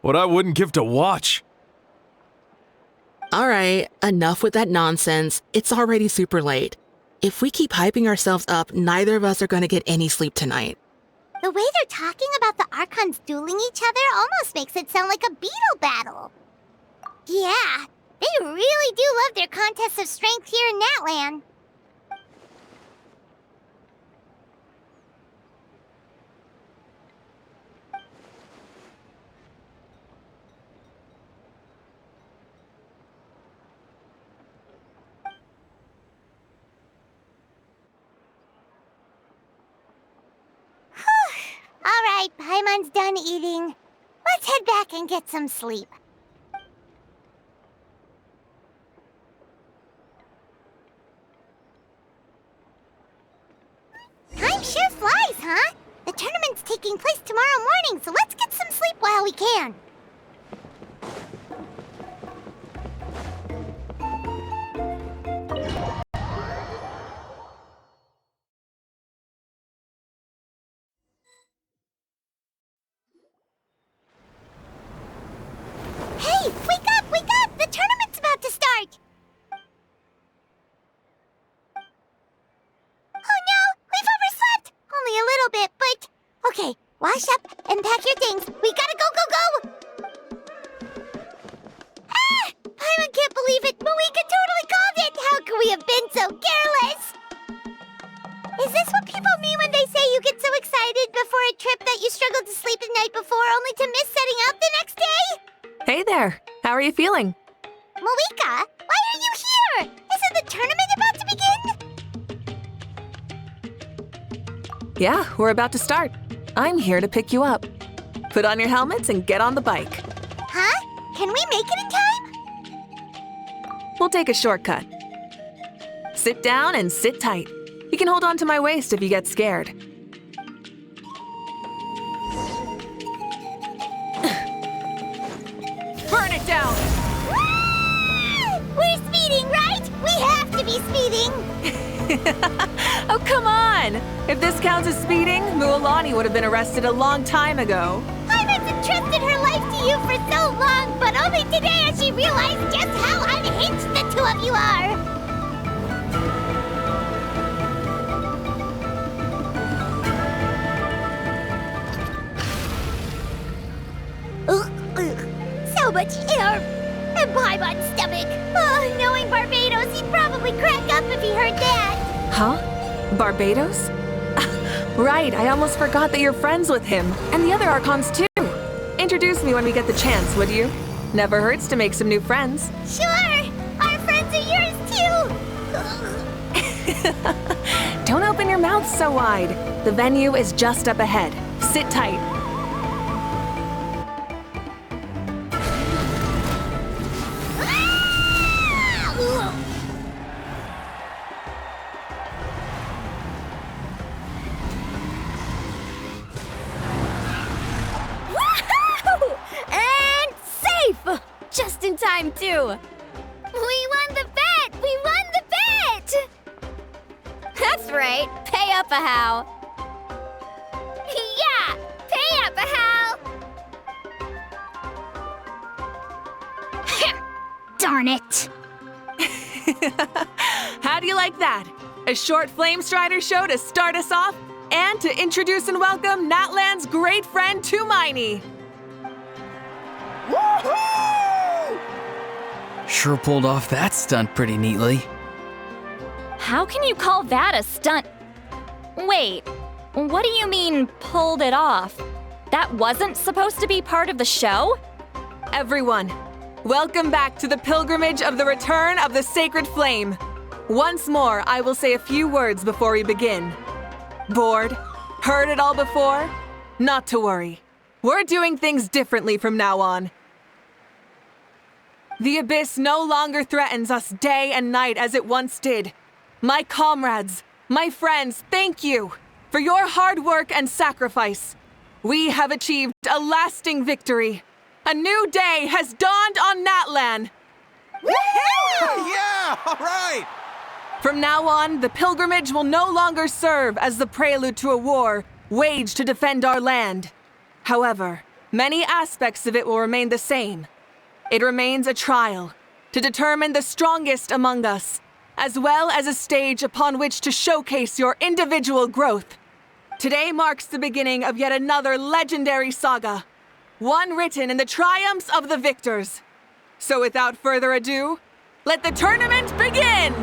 what I wouldn't give to watch. All right, enough with that nonsense. It's already super late. If we keep hyping ourselves up, neither of us are going to get any sleep tonight. The way they're talking about the Archons dueling each other almost makes it sound like a beetle battle. Yeah, they really do love their contests of strength here in Natlan. All right, right, Paimon's done eating. Let's head back and get some sleep. Time sure flies, huh? The tournament's taking place tomorrow morning, so let's get some sleep while we can. Hey, wake up, wake up! The tournament's about to start! Oh no, we've overslept! Only a little bit, but... Okay, wash up and pack your things. We gotta go, go, go! Ah! Paimon can't believe it! Mavuika totally called it! How could we have been so careless? Is this what people mean when they say you get so excited before a trip that you struggle to sleep the night before only to miss setting out the next day? Hey there. How are you feeling? Mavuika, why are you here? Isn't the tournament about to begin? Yeah, we're about to start. I'm here to pick you up. Put on your helmets and get on the bike. Huh? Can we make it in time? We'll take a shortcut. Sit down and sit tight. You can hold on to my waist if you get scared. Burn it down! We're speeding, right? We have to be speeding! Oh, come on! If this counts as speeding, Mualani would have been arrested a long time ago. Paimon's entrusted her life to you for so long, but only today has she realized just how unhinged the two of you are! So much air! And Paimon's stomach! Oh, knowing Barbados, he'd probably crack up if he heard that! Huh? Barbados? Right, I almost forgot that you're friends with him. And the other Archons too. Introduce me when we get the chance, would you? Never hurts to make some new friends. Sure! Our friends are yours too! Don't open your mouth so wide. The venue is just up ahead. Sit tight. Just in time, too! We won the bet! We won the bet! That's right! Pay up a how! Yeah! Pay up a how! Darn it! How do you like that? A short Flame Strider show to start us off, and to introduce and welcome Natlan's great friend Tumaini. Sure pulled off that stunt pretty neatly. How can you call that a stunt? Wait, what do you mean, pulled it off? That wasn't supposed to be part of the show? Everyone, welcome back to the pilgrimage of the return of the sacred flame. Once more, I will say a few words before we begin. Bored? Heard it all before? Not to worry. We're doing things differently from now on. The abyss no longer threatens us day and night as it once did. My comrades, my friends, thank you for your hard work and sacrifice. We have achieved a lasting victory. A new day has dawned on Natlan. Yeah, all right! From now on, the pilgrimage will no longer serve as the prelude to a war waged to defend our land. However, many aspects of it will remain the same. It remains a trial to determine the strongest among us, as well as a stage upon which to showcase your individual growth. Today marks the beginning of yet another legendary saga, one written in the triumphs of the victors. So without further ado, let the tournament begin!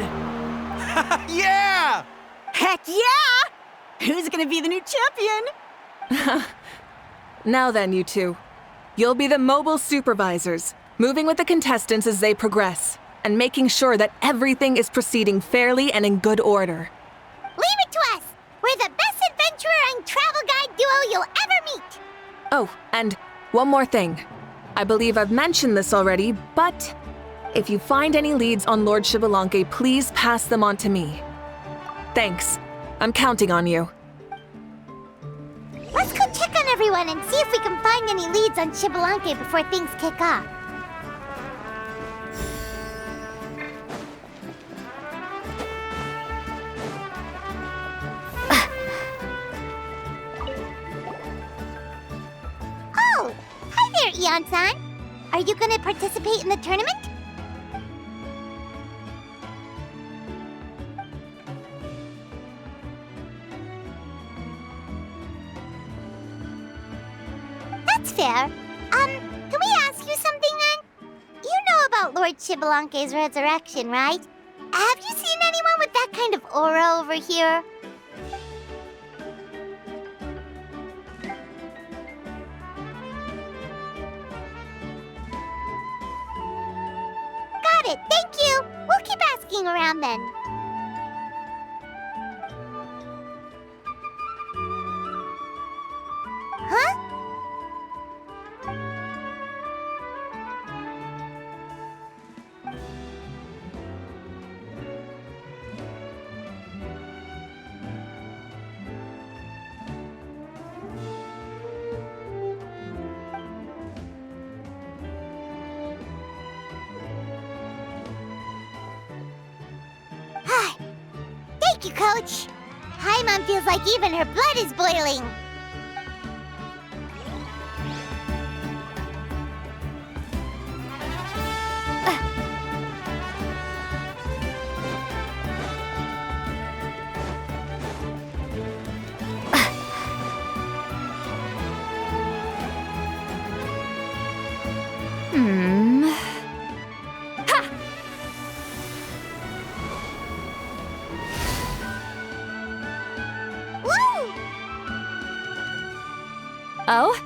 Yeah! Heck yeah! Who's gonna be the new champion? Now then, you two. You'll be the mobile supervisors, moving with the contestants as they progress, and making sure that everything is proceeding fairly and in good order. Leave it to us! We're the best adventurer and travel guide duo you'll ever meet! Oh, and one more thing. I believe I've mentioned this already, but if you find any leads on Lord Xbalanque, please pass them on to me. Thanks. I'm counting on you. Let's go check on everyone and see if we can find any leads on Xbalanque before things kick off. Oh! Hi there, Eon-san! Are you gonna participate in the tournament? That's fair. Can we ask you something then? You know about Lord Xbalanque's resurrection, right? Have you seen anyone with that kind of aura over here? Got it, thank you! We'll keep asking around then. Huh? Thank you, Coach. Paimon feels like even her blood is boiling. Oh?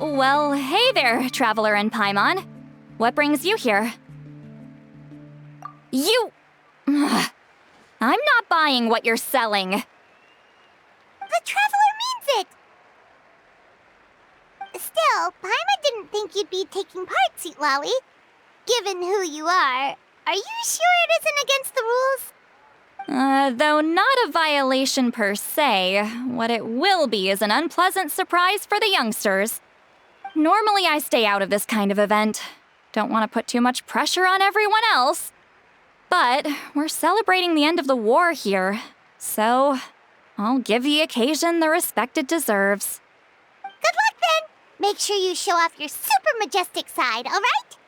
Well, hey there, Traveler and Paimon. What brings you here? You... Ugh. I'm not buying what you're selling. The Traveler means it! Still, Paimon didn't think you'd be taking part, Sweet Lolly. Given who you are you sure it isn't against the rules? Though not a violation per se, what it will be is an unpleasant surprise for the youngsters. Normally I stay out of this kind of event. Don't want to put too much pressure on everyone else. But we're celebrating the end of the war here, so I'll give the occasion the respect it deserves. Good luck then! Make sure you show off your super majestic side, alright?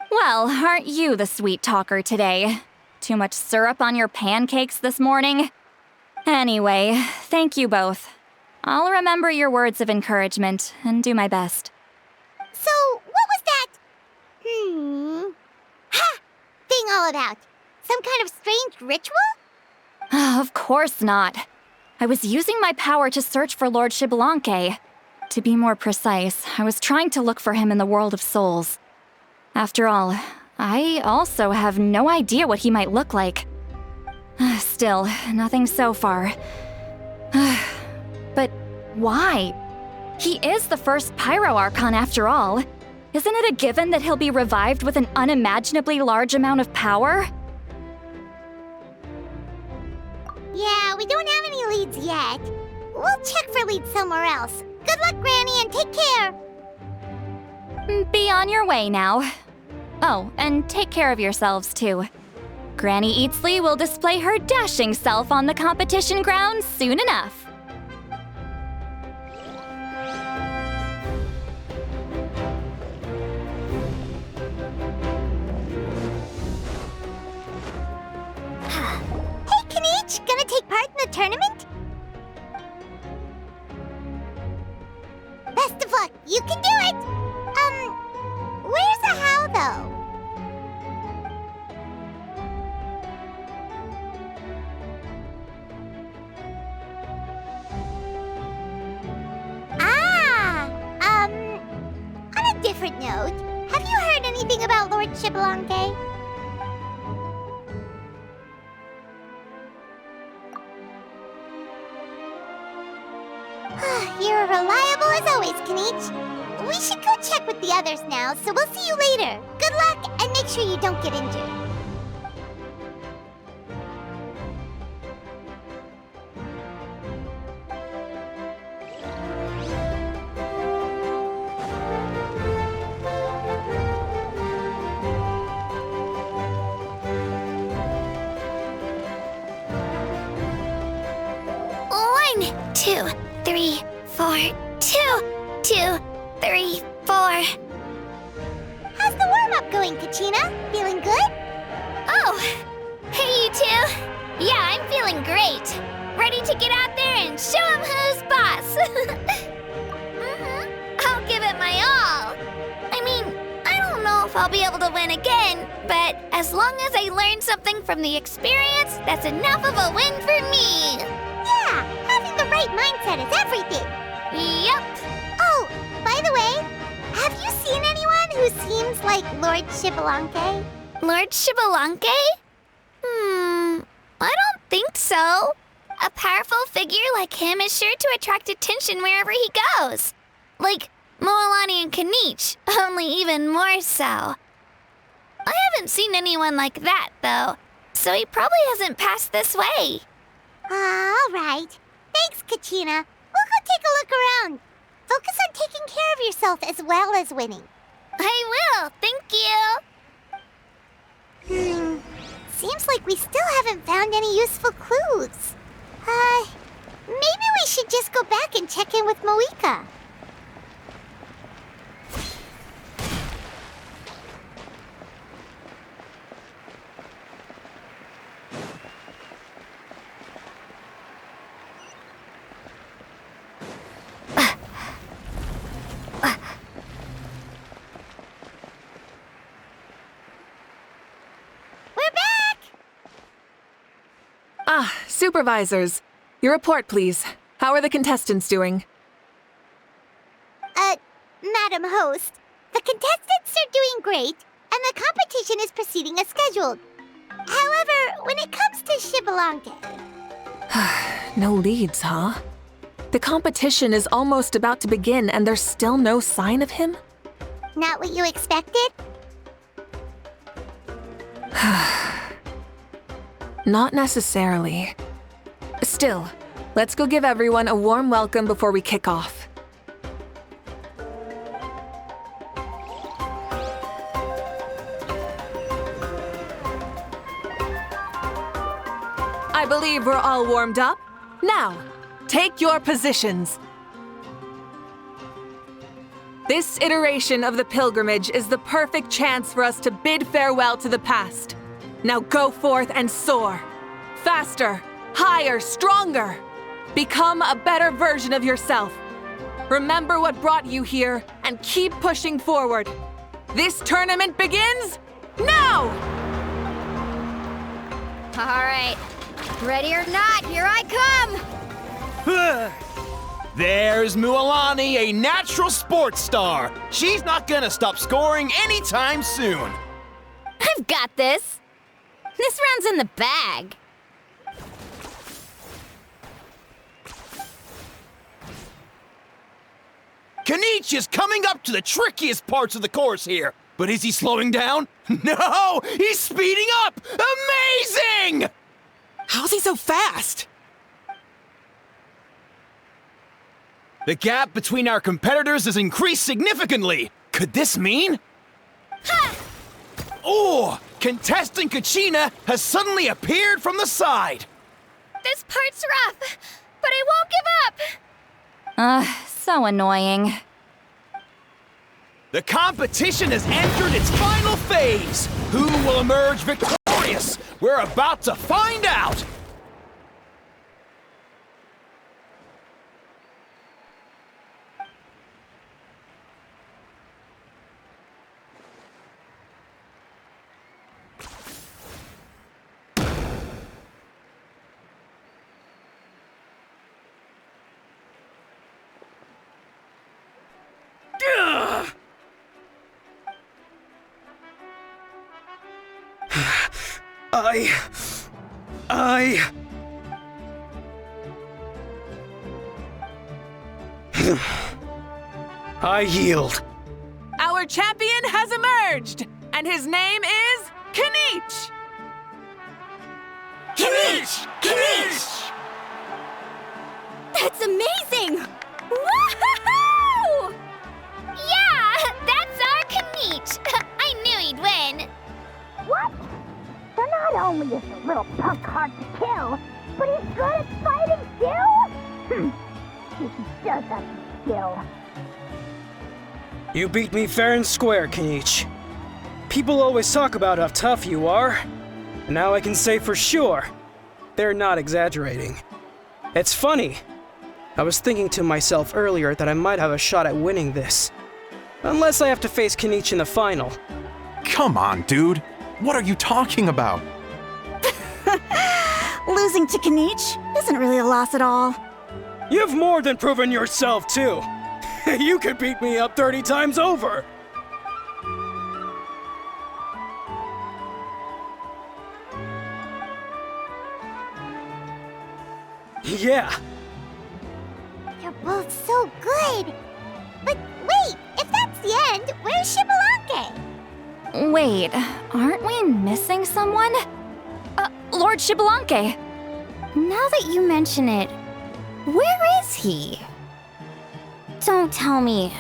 Well, aren't you the sweet talker today? Too much syrup on your pancakes this morning? Anyway, thank you both. I'll remember your words of encouragement and do my best. So, what was that? Ha! Thing all about? Some kind of strange ritual? Of course not. I was using my power to search for Lord Xbalanque. To be more precise, I was trying to look for him in the world of souls. After all, I also have no idea what he might look like. Still, nothing so far. But why? He is the first Pyro Archon after all. Isn't it a given that he'll be revived with an unimaginably large amount of power? Yeah, we don't have any leads yet. We'll check for leads somewhere else. Good luck, Granny, and take care! Be on your way now. Oh, and take care of yourselves too. Granny Eatsley will display her dashing self on the competition grounds soon enough. Hey, Kanichi, gonna take part in the tournament? Best of luck, you can do it! Where's the how, though? On a different note, have you heard anything about Lord Xbalanque? You're reliable as always, Kanich. We should go check with the others now, so we'll see you later. Good luck, and make sure you don't get injured. One, 2, 3, 4. 2, 2, 3, 4. How's the warm-up going, Kachina? Feeling good? Oh, hey you two. Yeah, I'm feeling great. Ready to get out there and show 'em who's boss. I'll give it my all. I mean, I don't know if I'll be able to win again, but as long as I learn something from the experience, that's enough of a win for me. Yeah, having the right mindset is everything. Yep. Oh, by the way, have you seen anyone who seems like Lord Xbalanque? Lord Xbalanque? I don't think so. A powerful figure like him is sure to attract attention wherever he goes. Like Moalani and Kanich, only even more so. I haven't seen anyone like that, though, so he probably hasn't passed this way. All right. Thanks, Kachina. We'll go take a look around. Focus on taking care of yourself as well as winning. I will, thank you. Seems like we still haven't found any useful clues. Maybe we should just go back and check in with Mavuika. Supervisors, your report, please. How are the contestants doing? Madam Host, the contestants are doing great, and the competition is proceeding as scheduled. However, when it comes to Xbalanque... No leads, huh? The competition is almost about to begin, and there's still no sign of him? Not what you expected? Not necessarily. Still, let's go give everyone a warm welcome before we kick off. I believe we're all warmed up. Now, take your positions. This iteration of the pilgrimage is the perfect chance for us to bid farewell to the past. Now go forth and soar. Faster, higher, stronger. Become a better version of yourself. Remember what brought you here and keep pushing forward. This tournament begins now! All right. Ready or not, here I come! There's Mualani, a natural sports star. She's not gonna stop scoring anytime soon. I've got this. This round's in the bag. Kanich is coming up to the trickiest parts of the course here. But is he slowing down? No! He's speeding up! Amazing! How's he so fast? The gap between our competitors has increased significantly. Could this mean? Ha! Oh! Contestant Kachina has suddenly appeared from the side. This part's rough, but I won't give up. So annoying. The competition has entered its final phase. Who will emerge victorious? We're about to find out. I yield. Our champion has emerged, and his name is Kinich! Kinich! Kinich! That's amazing! Woohoo! Yeah, that's our Kanich. I knew he'd win. What? So not only is the little punk hard to kill, but he's good at fighting too? He does have skill. You beat me fair and square, Kinich. People always talk about how tough you are, and now I can say for sure, they're not exaggerating. It's funny. I was thinking to myself earlier that I might have a shot at winning this. Unless I have to face Kinich in the final. Come on, dude. What are you talking about? Losing to Kinich isn't really a loss at all. You've more than proven yourself, too. You could beat me up 30 times over. Yeah. You're both so good. But wait, if that's the end, where's Xbalanque? Wait, aren't we missing someone? Lord Xbalanque. Now that you mention it, where is he? Don't tell me.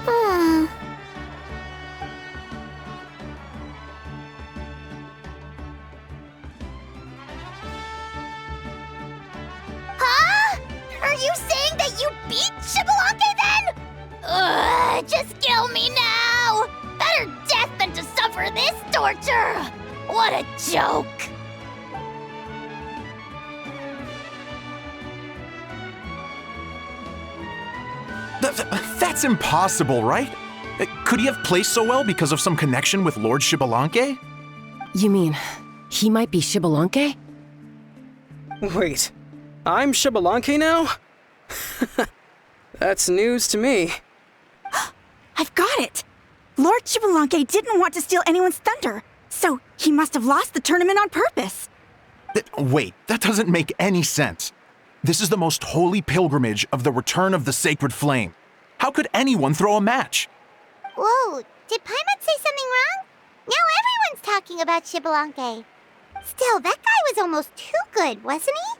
Huh? Are you saying that you beat Xbalanque then? Ugh, just kill me now! Better death than to suffer this torture! What a joke! That's impossible, right? Could he have placed so well because of some connection with Lord Xbalanque? You mean, he might be Xbalanque? Wait, I'm Xbalanque now? That's news to me. I've got it! Lord Xbalanque didn't want to steal anyone's thunder, so he must have lost the tournament on purpose. Wait, that doesn't make any sense. This is the most holy pilgrimage of the return of the sacred flame. How could anyone throw a match? Whoa, did Paimon say something wrong? Now everyone's talking about Xbalanque. Still, that guy was almost too good, wasn't he?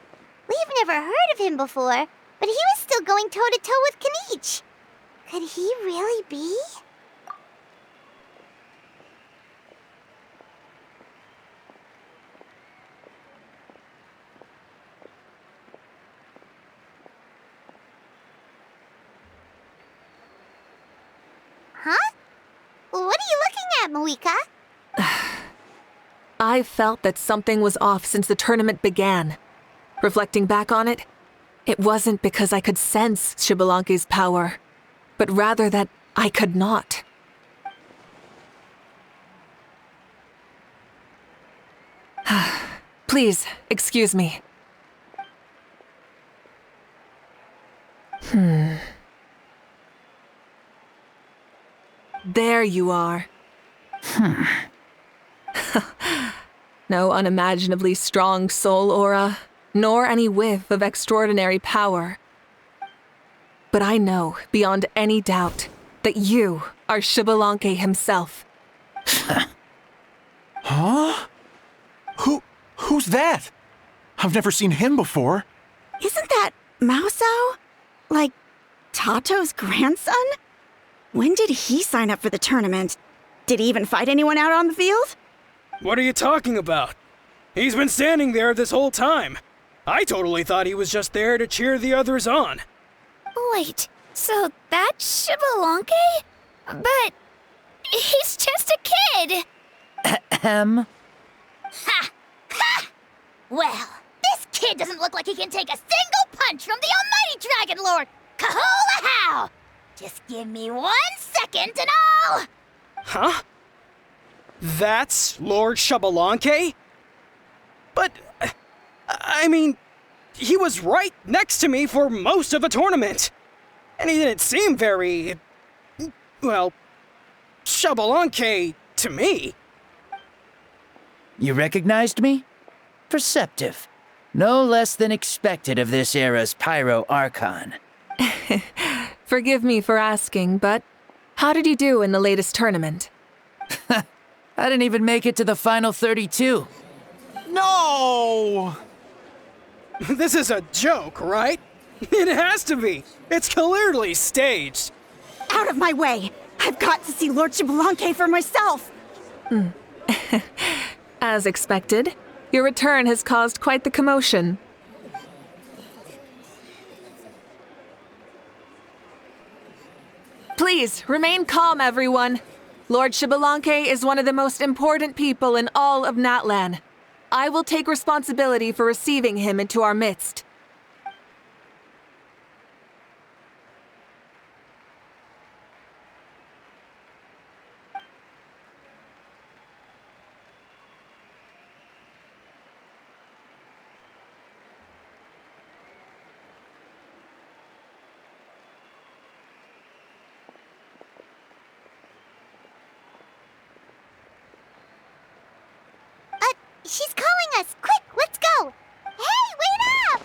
We've never heard of him before, but he was still going toe-to-toe with Kinich. Could he really be? Huh? What are you looking at, Mavuika? I felt that something was off since the tournament began. Reflecting back on it, it wasn't because I could sense Xbalanque's power, but rather that I could not. Please, excuse me. There you are. No unimaginably strong soul aura, nor any whiff of extraordinary power. But I know, beyond any doubt, that you are Xbalanque himself. Huh? Who's that? I've never seen him before. Isn't that Mausao? Like, Tato's grandson? When did he sign up for the tournament? Did he even fight anyone out on the field? What are you talking about? He's been standing there this whole time. I totally thought he was just there to cheer the others on. Wait, so that's Xbalanque? But he's just a kid. Ha! Ha! Well, this kid doesn't look like he can take a single punch from the almighty Dragon Lord! Kahola how! Just give me 1 second and I'll... Huh? That's Lord Xbalanque? But, I mean, he was right next to me for most of the tournament. And he didn't seem very, well, Xbalanque to me. You recognized me? Perceptive. No less than expected of this era's Pyro Archon. Forgive me for asking, but how did you do in the latest tournament? I didn't even make it to the final 32. No! This is a joke, right? It has to be. It's clearly staged. Out of my way! I've got to see Lord Xbalanque for myself! As expected, your return has caused quite the commotion. Please, remain calm, everyone. Lord Xbalanque is one of the most important people in all of Natlan. I will take responsibility for receiving him into our midst. She's calling us! Quick, let's go! Hey, wait up!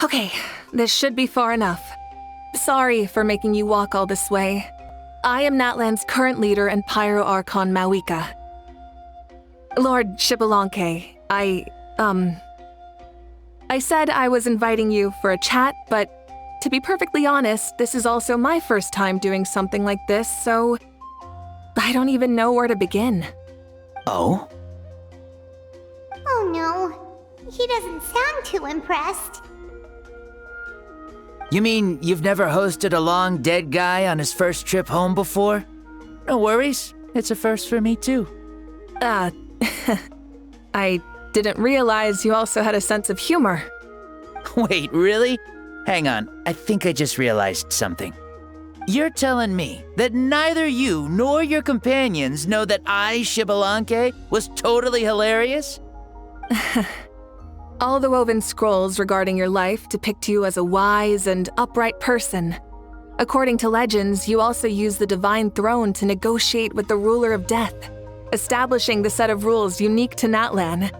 Okay, this should be far enough. Sorry for making you walk all this way. I am Natlan's current leader and Pyro Archon Mavuika. Lord Xbalanque, I said I was inviting you for a chat, but to be perfectly honest, this is also my first time doing something like this, so I don't even know where to begin. Oh? Oh no, he doesn't sound too impressed. You mean you've never hosted a long dead guy on his first trip home before? No worries, it's a first for me too. I didn't realize you also had a sense of humor. Wait, really? Hang on, I think I just realized something. You're telling me that neither you nor your companions know that I, Xbalanque, was totally hilarious? All the woven scrolls regarding your life depict you as a wise and upright person. According to legends, you also use the divine throne to negotiate with the ruler of death, establishing the set of rules unique to Natlan.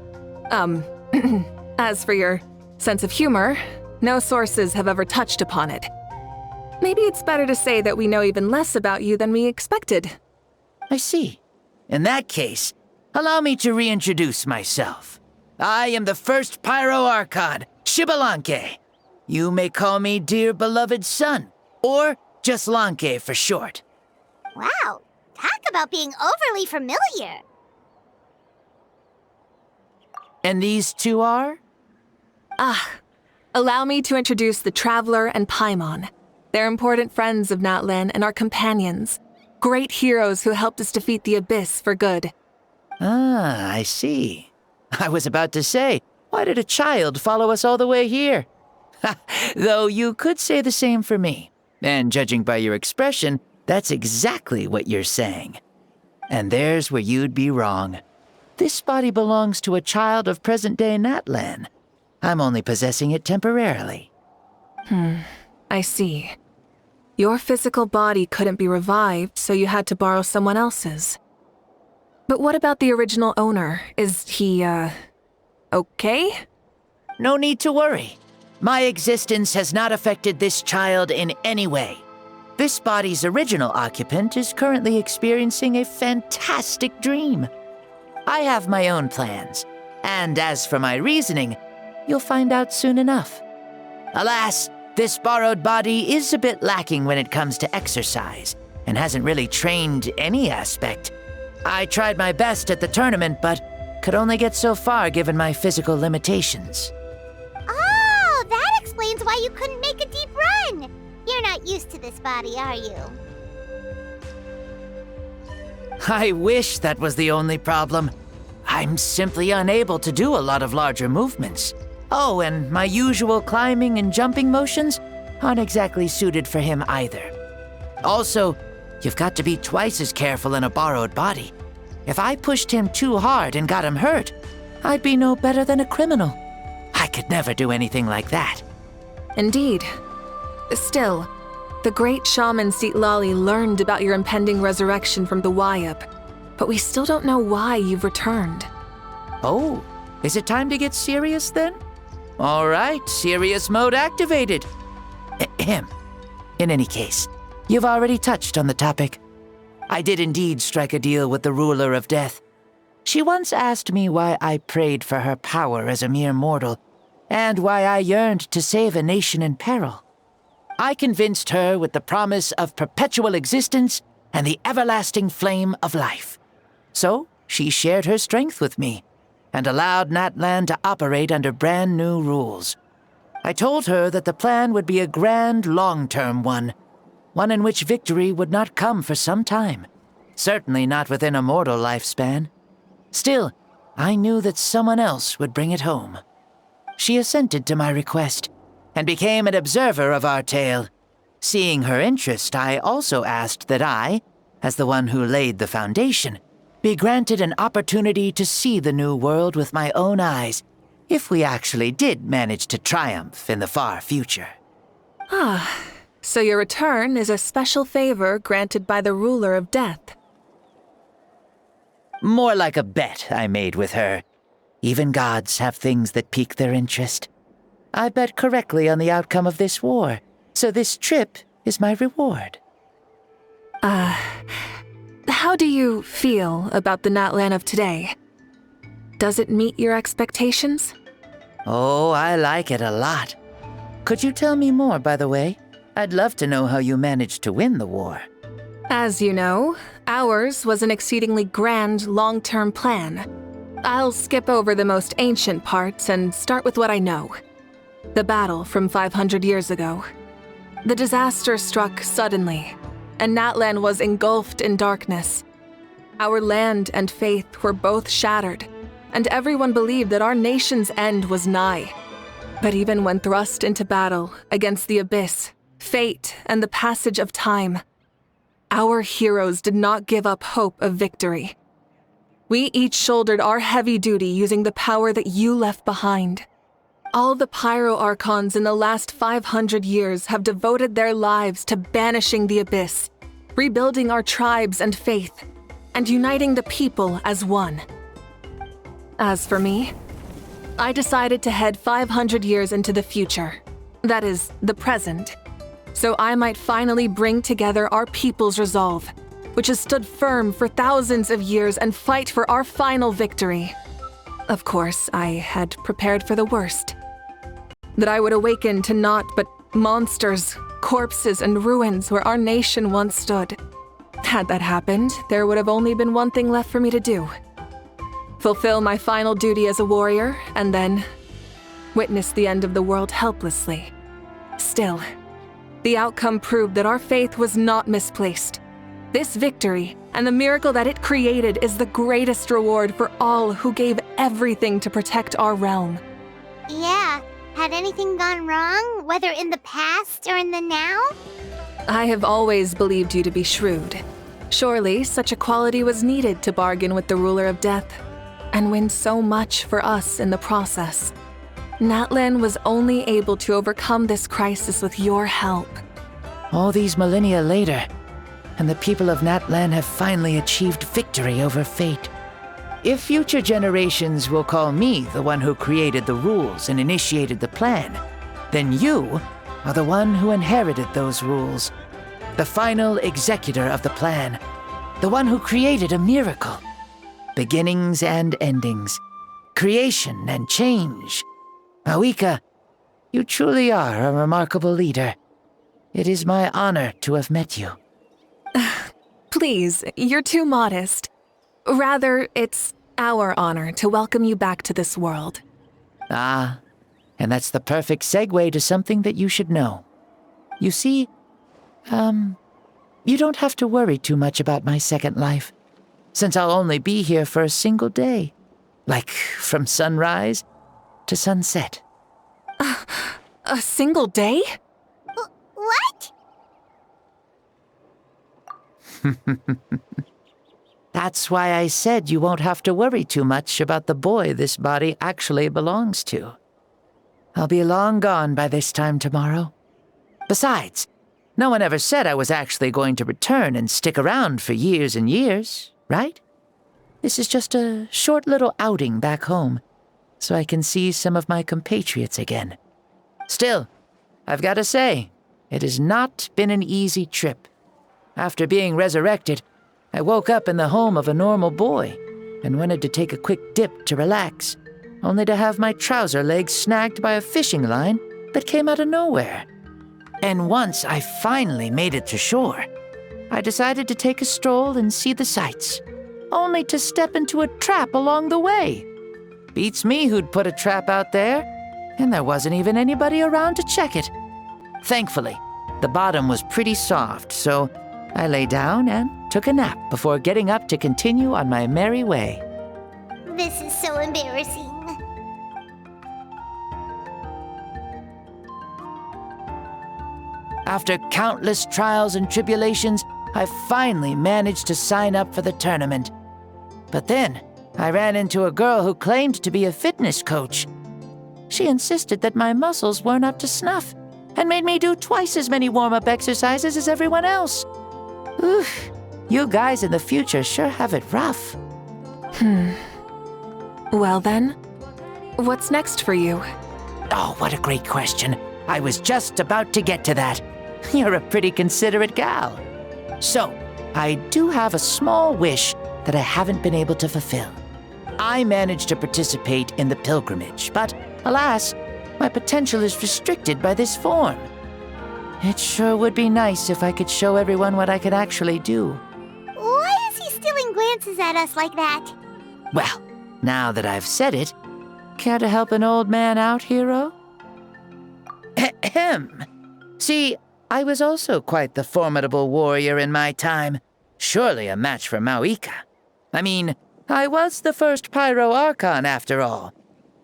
As for your sense of humor, no sources have ever touched upon it. Maybe it's better to say that we know even less about you than we expected. I see. In that case, allow me to reintroduce myself. I am the first Pyro Archon, Xbalanque. You may call me dear beloved son, or just Lanque for short. Wow, talk about being overly familiar. And these two are? Allow me to introduce the Traveler and Paimon. They're important friends of Natlan and our companions. Great heroes who helped us defeat the Abyss for good. Ah, I see. I was about to say, why did a child follow us all the way here? Though you could say the same for me. And judging by your expression, that's exactly what you're saying. And there's where you'd be wrong. This body belongs to a child of present-day Natlan. I'm only possessing it temporarily. I see. Your physical body couldn't be revived, so you had to borrow someone else's. But what about the original owner? Is he, okay? No need to worry. My existence has not affected this child in any way. This body's original occupant is currently experiencing a fantastic dream. I have my own plans, and as for my reasoning, you'll find out soon enough. Alas, this borrowed body is a bit lacking when it comes to exercise, and hasn't really trained any aspect. I tried my best at the tournament, but could only get so far given my physical limitations. Oh, that explains why you couldn't make a deep run. You're not used to this body, are you? I wish that was the only problem. I'm simply unable to do a lot of larger movements. Oh, and my usual climbing and jumping motions aren't exactly suited for him either. Also, you've got to be twice as careful in a borrowed body. If I pushed him too hard and got him hurt, I'd be no better than a criminal. I could never do anything like that. Indeed. Still, the great shaman Lali learned about your impending resurrection from the Wayab, but we still don't know why you've returned. Oh, is it time to get serious then? All right, serious mode activated. Ahem. In any case, you've already touched on the topic. I did indeed strike a deal with the ruler of death. She once asked me why I prayed for her power as a mere mortal, and why I yearned to save a nation in peril. I convinced her with the promise of perpetual existence and the everlasting flame of life. So she shared her strength with me, and allowed Natlan to operate under brand new rules. I told her that the plan would be a grand, long-term one in which victory would not come for some time, certainly not within a mortal lifespan. Still, I knew that someone else would bring it home. She assented to my request, and became an observer of our tale. Seeing her interest, I also asked that I, as the one who laid the foundation, be granted an opportunity to see the new world with my own eyes, if we actually did manage to triumph in the far future. Ah, so your return is a special favor granted by the ruler of death. More like a bet I made with her. Even gods have things that pique their interest. I bet correctly on the outcome of this war, so this trip is my reward. How do you feel about the Natlan of today? Does it meet your expectations? Oh, I like it a lot. Could you tell me more, by the way? I'd love to know how you managed to win the war. As you know, ours was an exceedingly grand, long-term plan. I'll skip over the most ancient parts and start with what I know. The battle from 500 years ago. The disaster struck suddenly, and Natlan was engulfed in darkness. Our land and faith were both shattered, and everyone believed that our nation's end was nigh. But even when thrust into battle against the abyss, fate, and the passage of time, our heroes did not give up hope of victory. We each shouldered our heavy duty using the power that you left behind. All the Pyro Archons in the last 500 years have devoted their lives to banishing the abyss, rebuilding our tribes and faith, and uniting the people as one. As for me, I decided to head 500 years into the future, that is, the present, so I might finally bring together our people's resolve, which has stood firm for thousands of years, and fight for our final victory. Of course, I had prepared for the worst. That I would awaken to naught but monsters, corpses, and ruins where our nation once stood. Had that happened, there would have only been one thing left for me to do. Fulfill my final duty as a warrior, and then witness the end of the world helplessly. Still, the outcome proved that our faith was not misplaced. This victory, and the miracle that it created, is the greatest reward for all who gave everything to protect our realm. Yeah, had anything gone wrong, whether in the past or in the now? I have always believed you to be shrewd. Surely, such a quality was needed to bargain with the ruler of death, and win so much for us in the process. Natlan was only able to overcome this crisis with your help. All these millennia later, and the people of Natlan have finally achieved victory over fate. If future generations will call me the one who created the rules and initiated the plan, then you are the one who inherited those rules. The final executor of the plan. The one who created a miracle. Beginnings and endings. Creation and change. Mavuika, you truly are a remarkable leader. It is my honor to have met you. Please, you're too modest. Rather, it's our honor to welcome you back to this world. Ah, and that's the perfect segue to something that you should know. You see, you don't have to worry too much about my second life, since I'll only be here for a single day. Like, from sunrise to sunset. A single day? What? That's why I said you won't have to worry too much about the boy this body actually belongs to. I'll be long gone by this time tomorrow. Besides, no one ever said I was actually going to return and stick around for years and years, right? This is just a short little outing back home, so I can see some of my compatriots again. Still, I've got to say, it has not been an easy trip. After being resurrected, I woke up in the home of a normal boy and wanted to take a quick dip to relax, only to have my trouser leg snagged by a fishing line that came out of nowhere. And once I finally made it to shore, I decided to take a stroll and see the sights, only to step into a trap along the way. Beats me who'd put a trap out there, and there wasn't even anybody around to check it. Thankfully, the bottom was pretty soft, so I lay down and took a nap before getting up to continue on my merry way. This is so embarrassing. After countless trials and tribulations, I finally managed to sign up for the tournament. But then, I ran into a girl who claimed to be a fitness coach. She insisted that my muscles weren't up to snuff, and made me do twice as many warm-up exercises as everyone else. Oof, you guys in the future sure have it rough. Well then, what's next for you? Oh, what a great question. I was just about to get to that. You're a pretty considerate gal. So, I do have a small wish that I haven't been able to fulfill. I managed to participate in the pilgrimage, but alas, my potential is restricted by this form. It sure would be nice if I could show everyone what I could actually do. Why is he stealing glances at us like that? Well, now that I've said it, care to help an old man out, hero? Ahem. See, I was also quite the formidable warrior in my time. Surely a match for Mavuika. I mean, I was the first Pyro Archon after all.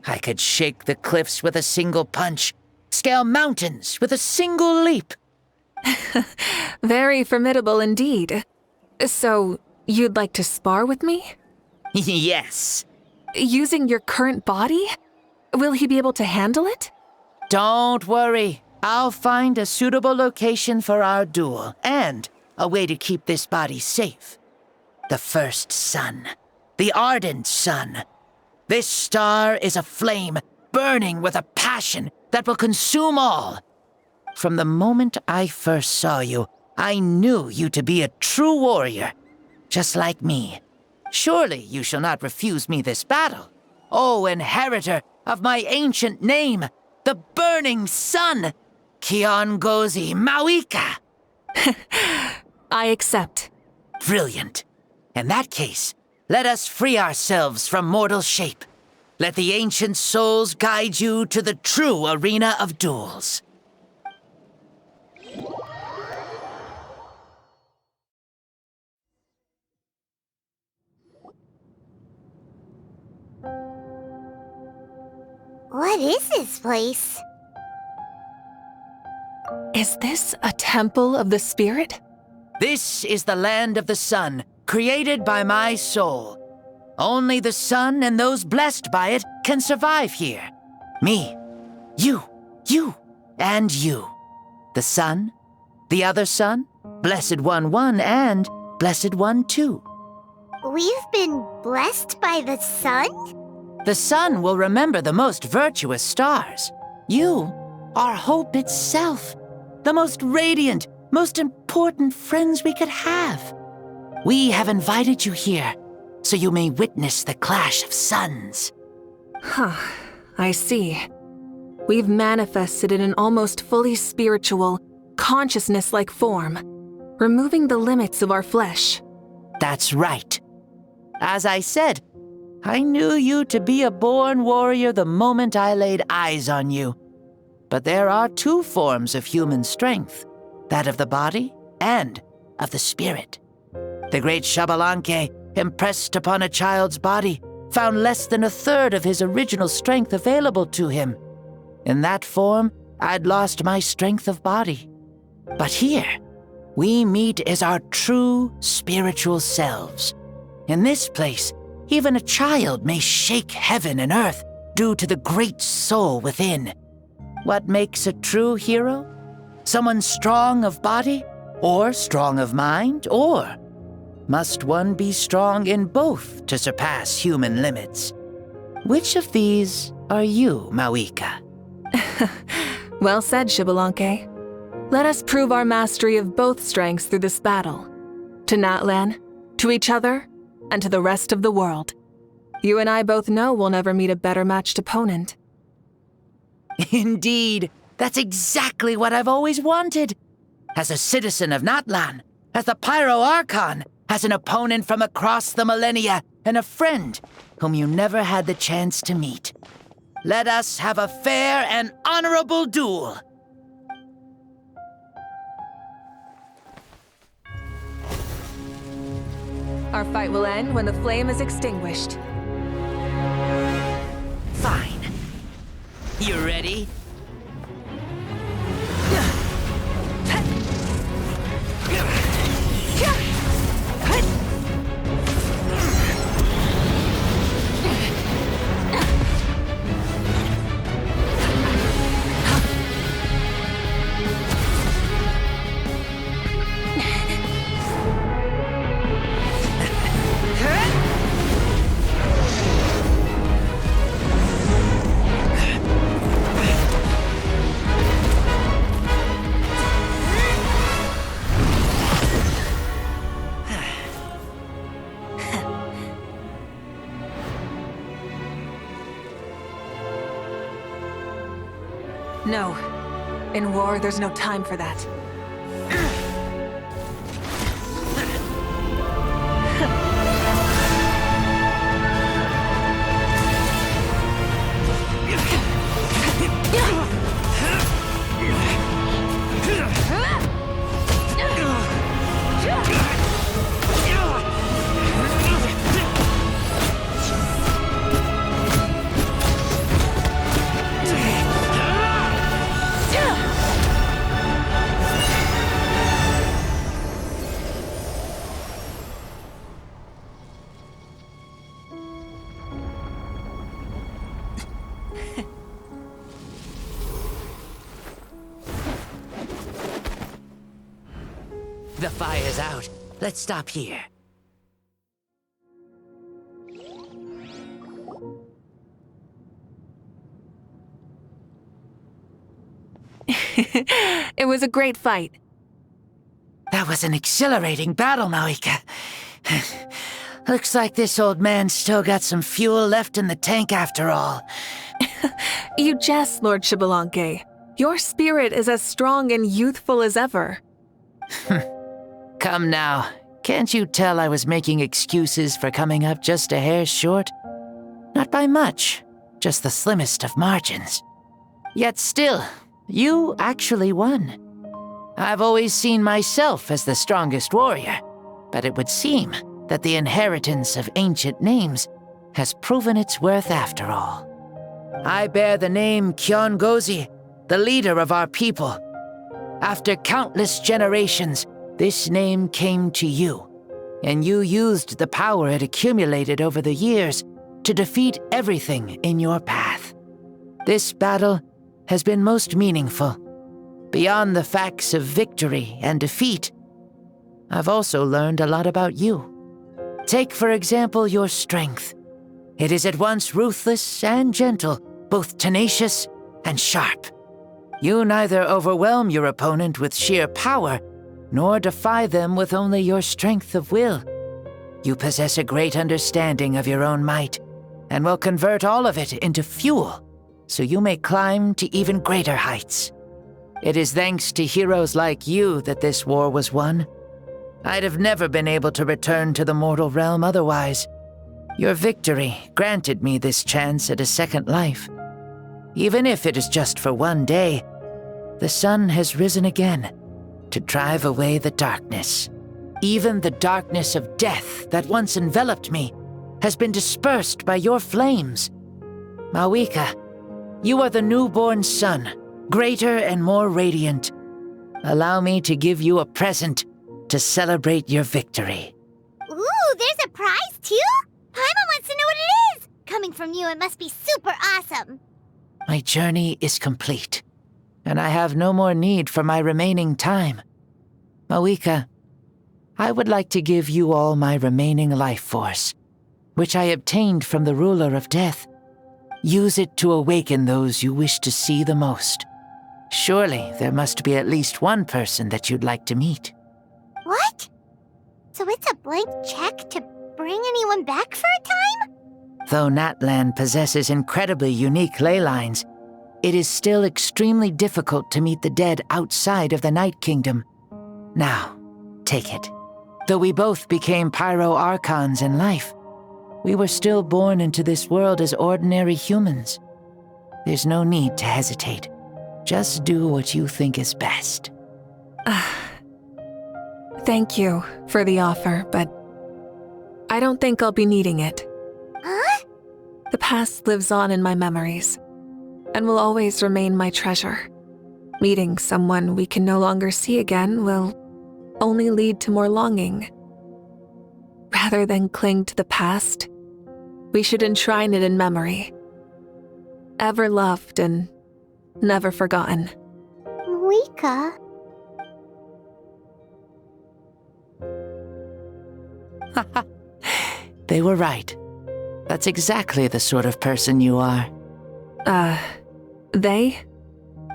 I could shake the cliffs with a single punch, scale mountains with a single leap. Very formidable indeed. So, you'd like to spar with me? Yes. Using your current body? Will he be able to handle it? Don't worry. I'll find a suitable location for our duel, and a way to keep this body safe. The first sun. The ardent sun. This star is a flame, burning with a passion that will consume all. From the moment I first saw you, I knew you to be a true warrior, just like me. Surely you shall not refuse me this battle, O inheritor of my ancient name, the burning sun, Kiongozi Mavuika. I accept. Brilliant. In that case, let us free ourselves from mortal shape. Let the ancient souls guide you to the true arena of duels. What is this place? Is this a temple of the spirit? This is the land of the sun, created by my soul. Only the sun and those blessed by it can survive here. Me, you, and you. The sun, the other sun, Blessed One 1, and Blessed One 2. We've been blessed by the sun? The sun will remember the most virtuous stars. You are hope itself, the most radiant, most important friends we could have. We have invited you here, so you may witness the clash of suns. Huh, I see. We've manifested in an almost fully spiritual, consciousness-like form, removing the limits of our flesh. That's right. As I said, I knew you to be a born warrior the moment I laid eyes on you. But there are two forms of human strength, that of the body and of the spirit. The great Xbalanque, impressed upon a child's body, found less than a third of his original strength available to him. In that form, I'd lost my strength of body. But here, we meet as our true spiritual selves. In this place, even a child may shake heaven and earth due to the great soul within. What makes a true hero? Someone strong of body, or strong of mind, or must one be strong in both to surpass human limits? Which of these are you, Mavuika? Well said, Xbalanque. Let us prove our mastery of both strengths through this battle. To Natlan, to each other, and to the rest of the world. You and I both know we'll never meet a better matched opponent. Indeed, that's exactly what I've always wanted. As a citizen of Natlan, as the Pyro Archon, as an opponent from across the millennia, and a friend whom you never had the chance to meet. Let us have a fair and honorable duel. Our fight will end when the flame is extinguished. Fine. You ready? No. In war, there's no time for that. The fire's out. Let's stop here. It was a great fight. That was an exhilarating battle, Mavuika. Looks like this old man's still got some fuel left in the tank after all. You jest, Lord Xbalanque. Your spirit is as strong and youthful as ever. Come now. Can't you tell I was making excuses for coming up just a hair short? Not by much, just the slimmest of margins. Yet still, you actually won. I've always seen myself as the strongest warrior, but it would seem that the inheritance of ancient names has proven its worth after all. I bear the name Kiongozi, the leader of our people. After countless generations, this name came to you, and you used the power it accumulated over the years to defeat everything in your path. This battle has been most meaningful. Beyond the facts of victory and defeat, I've also learned a lot about you. Take, for example, your strength. It is at once ruthless and gentle, both tenacious and sharp. You neither overwhelm your opponent with sheer power, nor defy them with only your strength of will. You possess a great understanding of your own might, and will convert all of it into fuel, so you may climb to even greater heights. It is thanks to heroes like you that this war was won. I'd have never been able to return to the mortal realm otherwise. Your victory granted me this chance at a second life. Even if it is just for one day, the sun has risen again to drive away the darkness. Even the darkness of death that once enveloped me has been dispersed by your flames. Mavuika, you are the newborn sun, greater and more radiant. Allow me to give you a present to celebrate your victory. Ooh, there's a prize, too? Paimon wants to know what it is! Coming from you, it must be super awesome. My journey is complete, and I have no more need for my remaining time. Mavuika, I would like to give you all my remaining life force, which I obtained from the ruler of death. Use it to awaken those you wish to see the most. Surely there must be at least one person that you'd like to meet. What? So it's a blank check to bring anyone back for a time? Though Natlan possesses incredibly unique ley lines, it is still extremely difficult to meet the dead outside of the Night Kingdom. Now, take it. Though we both became Pyro Archons in life, we were still born into this world as ordinary humans. There's no need to hesitate. Just do what you think is best. Thank you for the offer, but I don't think I'll be needing it. Huh? The past lives on in my memories, and will always remain my treasure. Meeting someone we can no longer see again will only lead to more longing. Rather than cling to the past, we should enshrine it in memory. Ever loved and never forgotten. Mavuika. They were right. That's exactly the sort of person you are. They?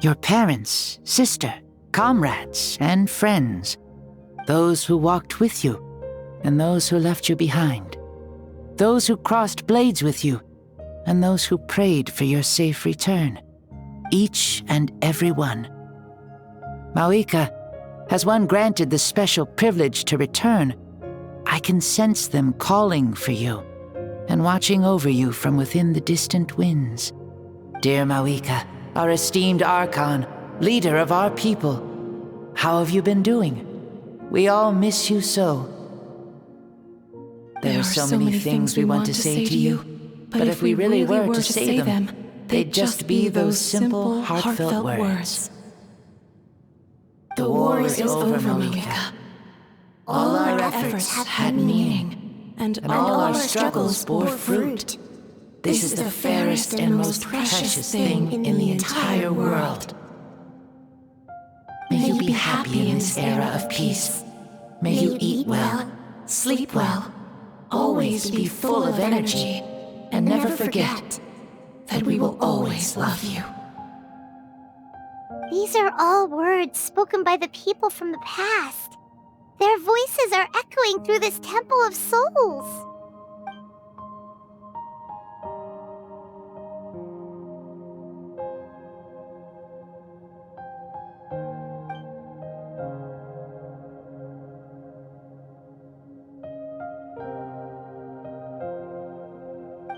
Your parents, sister, comrades, and friends. Those who walked with you, and those who left you behind. Those who crossed blades with you, and those who prayed for your safe return. Each and every one. Mavuika, as one granted the special privilege to return, I can sense them calling for you, and watching over you from within the distant winds. Dear Mavuika, our esteemed Archon, leader of our people, how have you been doing? We all miss you so. There are so many things we want to say to you, but if we really were to say them, they'd just be those simple, heartfelt words. The war is over, Mavuika. All our efforts had meaning, and all our struggles bore fruit. This is the fairest and most precious thing in the entire world. May you be happy in this era of peace. May you eat well, sleep well, always be full of energy, and never forget that we will always love you. These are all words spoken by the people from the past. Their voices are echoing through this Temple of Souls.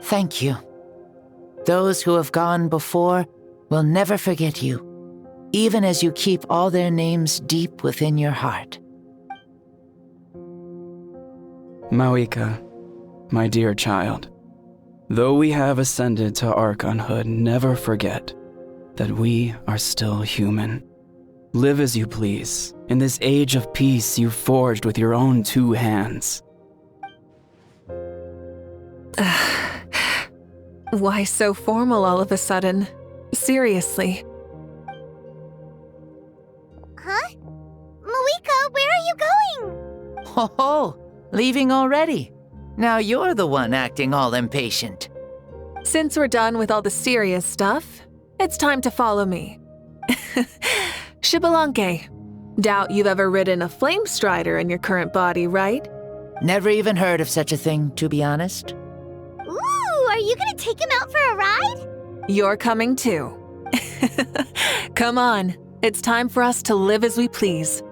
Thank you. Those who have gone before will never forget you, even as you keep all their names deep within your heart. Mavuika, my dear child, though we have ascended to Archonhood, never forget that we are still human. Live as you please, in this age of peace you forged with your own 2 hands. Why so formal all of a sudden? Seriously. Huh? Mavuika, where are you going? Ho-ho! Leaving already? Now you're the one acting all impatient. Since we're done with all the serious stuff, it's time to follow me. Xbalanque, doubt you've ever ridden a flame strider in your current body, right? Never even heard of such a thing, to be honest. Ooh, are you gonna take him out for a ride? You're coming too. Come on, it's time for us to live as we please.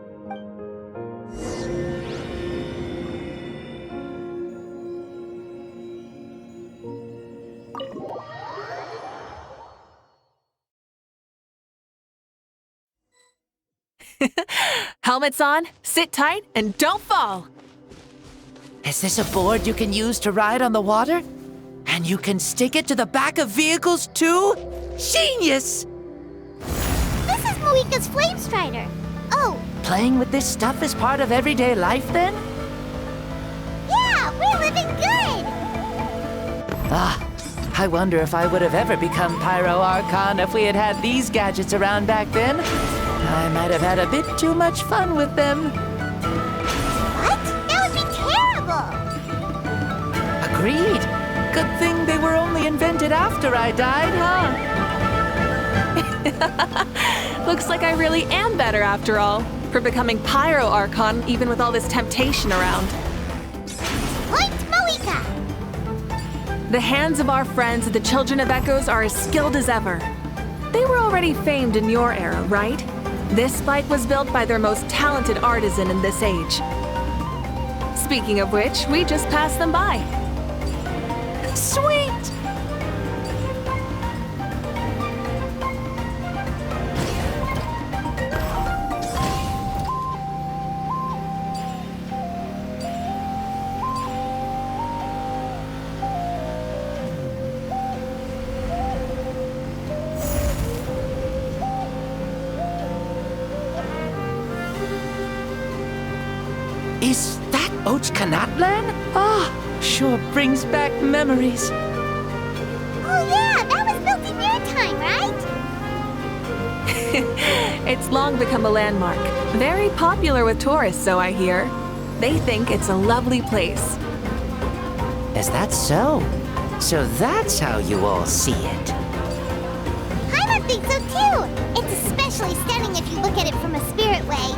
Helmets on, sit tight, and don't fall! Is this a board you can use to ride on the water? And you can stick it to the back of vehicles too? Genius! This is Mavuika's Flame Strider. Oh. Playing with this stuff is part of everyday life then? Yeah, We're living good! Ah, I wonder if I would have ever become Pyro Archon if we had had these gadgets around back then. I might have had a bit too much fun with them. What? That would be terrible! Agreed. Good thing they were only invented after I died, huh? Looks like I really am better after all, for becoming Pyro Archon even with all this temptation around. Point Mavuika! The hands of our friends, the Children of Echoes, are as skilled as ever. They were already famed in your era, right? This spike was built by their most talented artisan in this age. Speaking of which, we just passed them by. Sweet! Is that Ochkanatlan? Ah, sure brings back memories. Oh yeah, that was built in your time, right? It's long become a landmark. Very popular with tourists, so I hear. They think it's a lovely place. Is that so? So that's how you all see it. Paimon thinks so too! It's especially stunning if you look at it from a spirit way.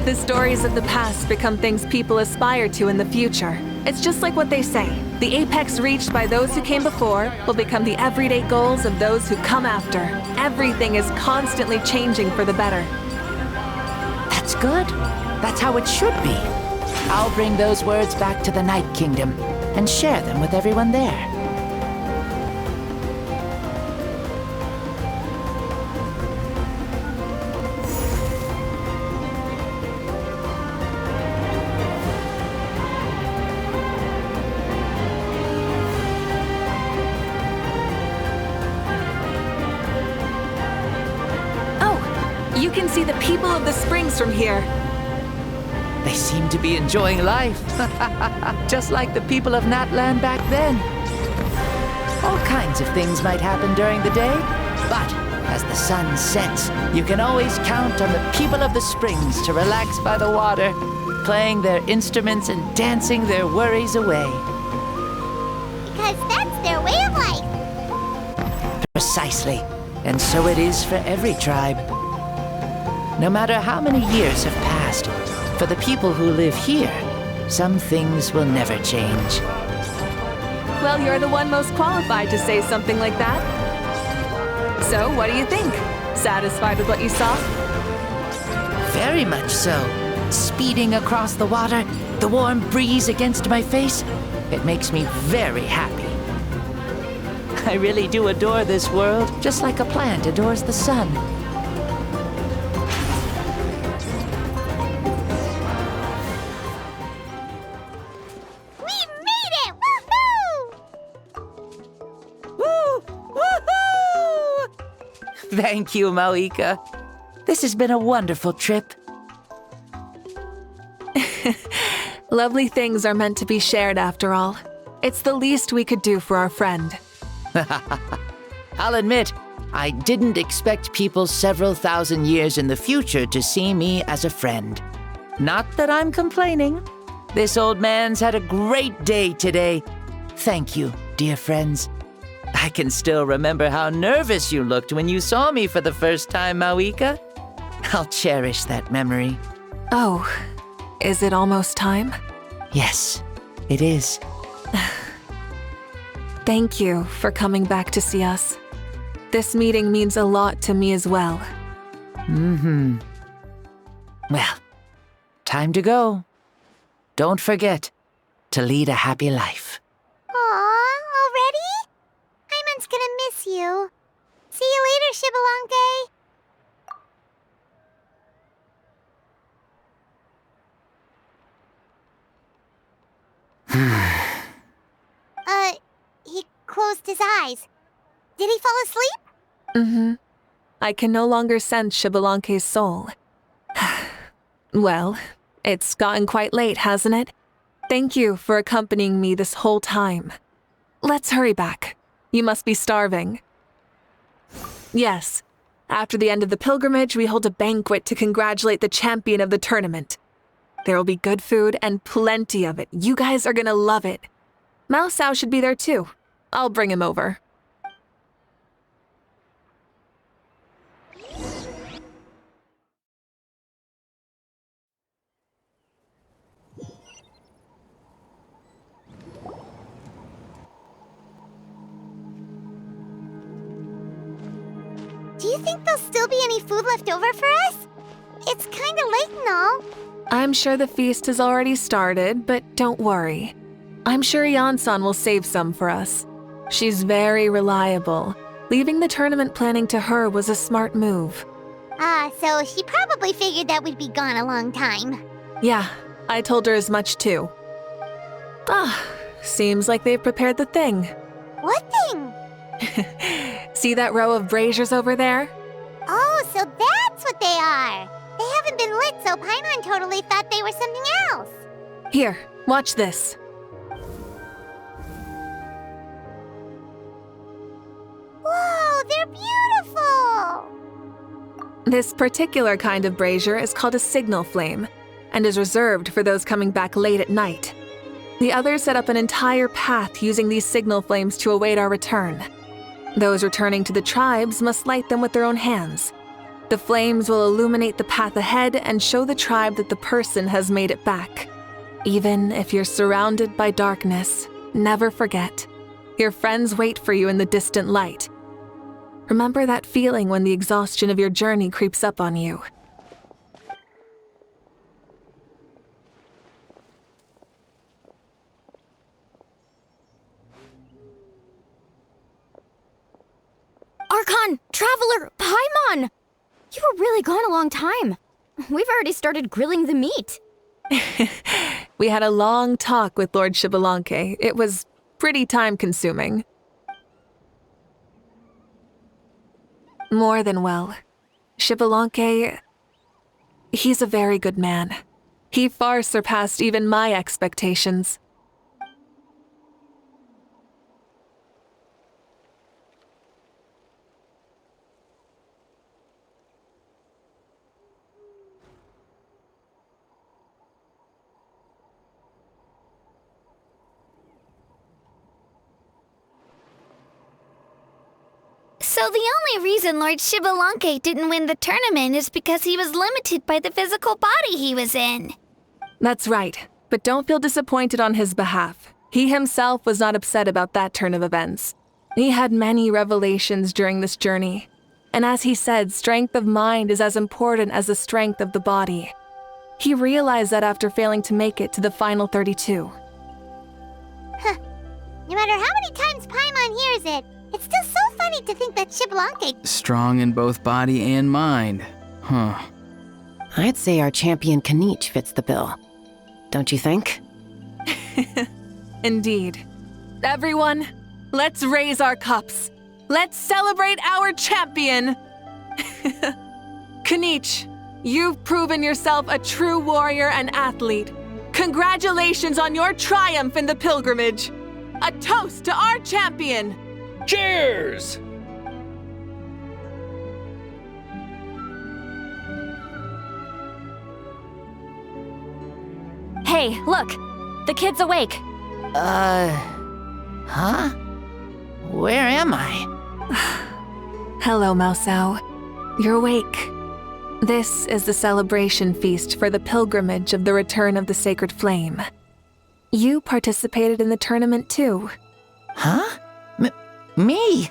The stories of the past become things people aspire to in the future. It's just like what they say. The apex reached by those who came before will become the everyday goals of those who come after. Everything is constantly changing for the better. That's good. That's how it should be. I'll bring those words back to the Night Kingdom and share them with everyone there. You can see the people of the springs from here. They seem to be enjoying life. Just like the people of Natland back then. All kinds of things might happen during the day, but as the sun sets, you can always count on the people of the springs to relax by the water, playing their instruments and dancing their worries away. Because that's their way of life. Precisely. And so it is for every tribe. No matter how many years have passed, for the people who live here, some things will never change. Well, you're the one most qualified to say something like that. So, what do you think? Satisfied with what you saw? Very much so. Speeding across the water, the warm breeze against my face, it makes me very happy. I really do adore this world, just like a plant adores the sun. Thank you, Mavuika. This has been a wonderful trip. Lovely things are meant to be shared after all. It's the least we could do for our friend. I'll admit, I didn't expect people several thousand years in the future to see me as a friend. Not that I'm complaining. This old man's had a great day today. Thank you, dear friends. I can still remember how nervous you looked when you saw me for the first time, Mavuika. I'll cherish that memory. Oh, is it almost time? Yes, it is. Thank you for coming back to see us. This meeting means a lot to me as well. Mm-hmm. Well, time to go. Don't forget to lead a happy life. Aw, already? Paimon's gonna miss you. See you later, Xbalanque. He closed his eyes. Did he fall asleep? Mm-hmm. I can no longer sense Xbalanque's soul. Well, It's gotten quite late, hasn't it? Thank you for accompanying me this whole time. Let's hurry back. You must be starving. Yes. After the end of the pilgrimage, we hold a banquet to congratulate the champion of the tournament. There will be good food and plenty of it. You guys are gonna love it. Mao Sao should be there too. I'll bring him over. Do you think there'll still be any food left over for us? It's kinda late and all. I'm sure the feast has already started, but don't worry. I'm sure Yansan will save some for us. She's very reliable. Leaving the tournament planning to her was a smart move. So she probably figured that we'd be gone a long time. Yeah, I told her as much too. Seems like they've prepared the thing. What thing? See that row of braziers over there? Oh, so that's what they are. They haven't been lit, so Paimon totally thought they were something else. Here, watch this. Whoa, they're beautiful! This particular kind of brazier is called a signal flame, and is reserved for those coming back late at night. The others set up an entire path using these signal flames to await our return. Those returning to the tribes must light them with their own hands. The flames will illuminate the path ahead and show the tribe that the person has made it back. Even if you're surrounded by darkness, never forget. Your friends wait for you in the distant light. Remember that feeling when the exhaustion of your journey creeps up on you. Archon! Traveler! Paimon! You were really gone a long time. We've already started grilling the meat. We had a long talk with Lord Xbalanque. It was pretty time-consuming. More than well. Xbalanque, he's a very good man. He far surpassed even my expectations. So the only reason Lord Xbalanque didn't win the tournament is because he was limited by the physical body he was in. That's right, but don't feel disappointed on his behalf. He himself was not upset about that turn of events. He had many revelations during this journey. And as he said, strength of mind is as important as the strength of the body. He realized that after failing to make it to the final 32. No matter how many times Paimon hears it, it's still so funny to think that Xbalanque... Strong in both body and mind. Huh. I'd say our champion Kanich fits the bill. Don't you think? Indeed. Everyone, let's raise our cups. Let's celebrate our champion! Kanich, you've proven yourself a true warrior and athlete. Congratulations on your triumph in the pilgrimage. A toast to our champion! Cheers! Hey, look! The kid's awake. Huh? Where am I? Hello, Mao Sao. You're awake. This is the celebration feast for the pilgrimage of the return of the sacred flame. You participated in the tournament too. Huh? Me?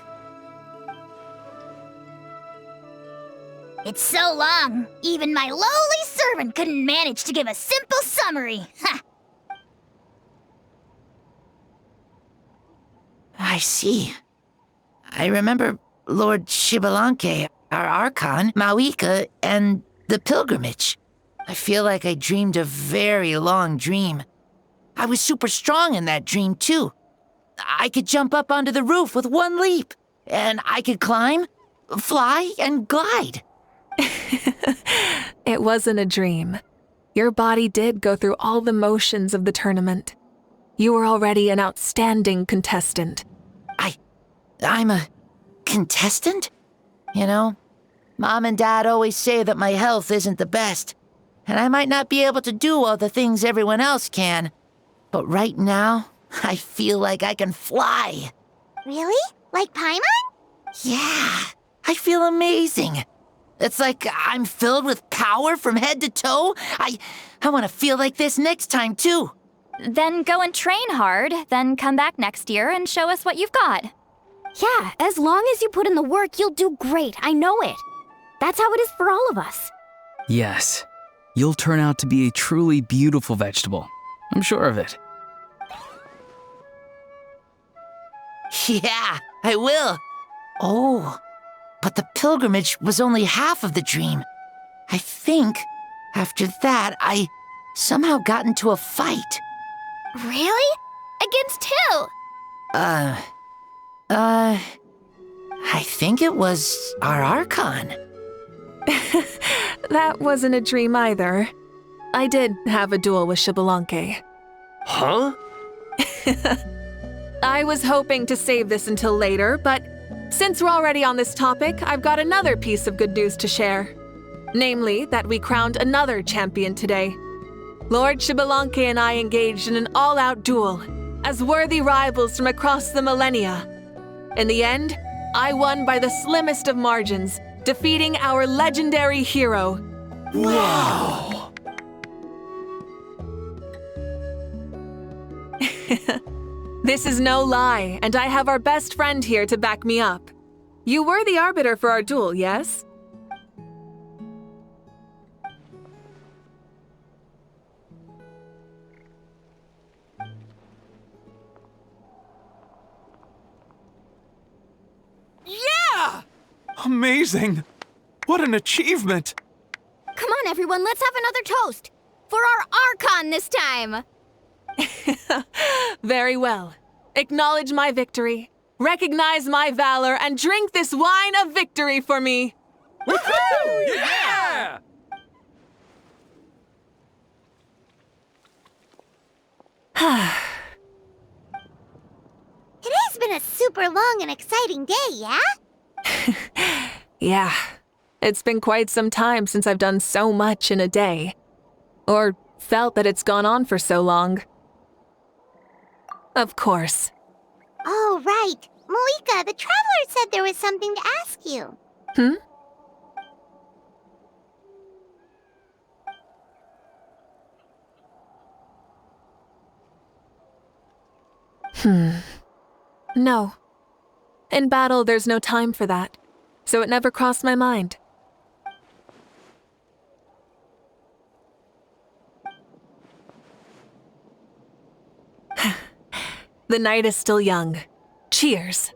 It's so long, even my lowly servant couldn't manage to give a simple summary. Ha! I see. I remember Lord Xbalanque, our Archon, Mavuika, and the pilgrimage. I feel like I dreamed a very long dream. I was super strong in that dream, too. I could jump up onto the roof with one leap, and I could climb, fly, and glide. It wasn't a dream. Your body did go through all the motions of the tournament. You were already an outstanding contestant. I'm a contestant? You know, Mom and Dad always say that my health isn't the best, and I might not be able to do all the things everyone else can. But right now, I feel like I can fly. Really? Like Paimon? Yeah, I feel amazing. It's like I'm filled with power from head to toe. I want to feel like this next time, too. Then go and train hard, then come back next year and show us what you've got. Yeah, as long as you put in the work, you'll do great. I know it. That's how it is for all of us. Yes, you'll turn out to be a truly beautiful vegetable. I'm sure of it. Yeah, I will. Oh, but the pilgrimage was only half of the dream. I think, after that, I somehow got into a fight. Really? Against who? I think it was our Archon. That wasn't a dream either. I did have a duel with Xbalanque. Huh? I was hoping to save this until later, but since we're already on this topic, I've got another piece of good news to share. Namely, that we crowned another champion today. Lord Xbalanque and I engaged in an all-out duel, as worthy rivals from across the millennia. In the end, I won by the slimmest of margins, defeating our legendary hero. Wow! This is no lie, and I have our best friend here to back me up. You were the arbiter for our duel, yes? Yeah! Amazing! What an achievement! Come on, everyone, let's have another toast. For our Archon this time. Very well. Acknowledge my victory, recognize my valor, and drink this wine of victory for me. Woohoo! Yeah! It has been a super long and exciting day, yeah? Yeah, it's been quite some time since I've done so much in a day. Or felt that it's gone on for so long. Of course. Oh, right. Mavuika, the traveler said there was something to ask you. No. In battle, there's no time for that, so it never crossed my mind. The night is still young. Cheers.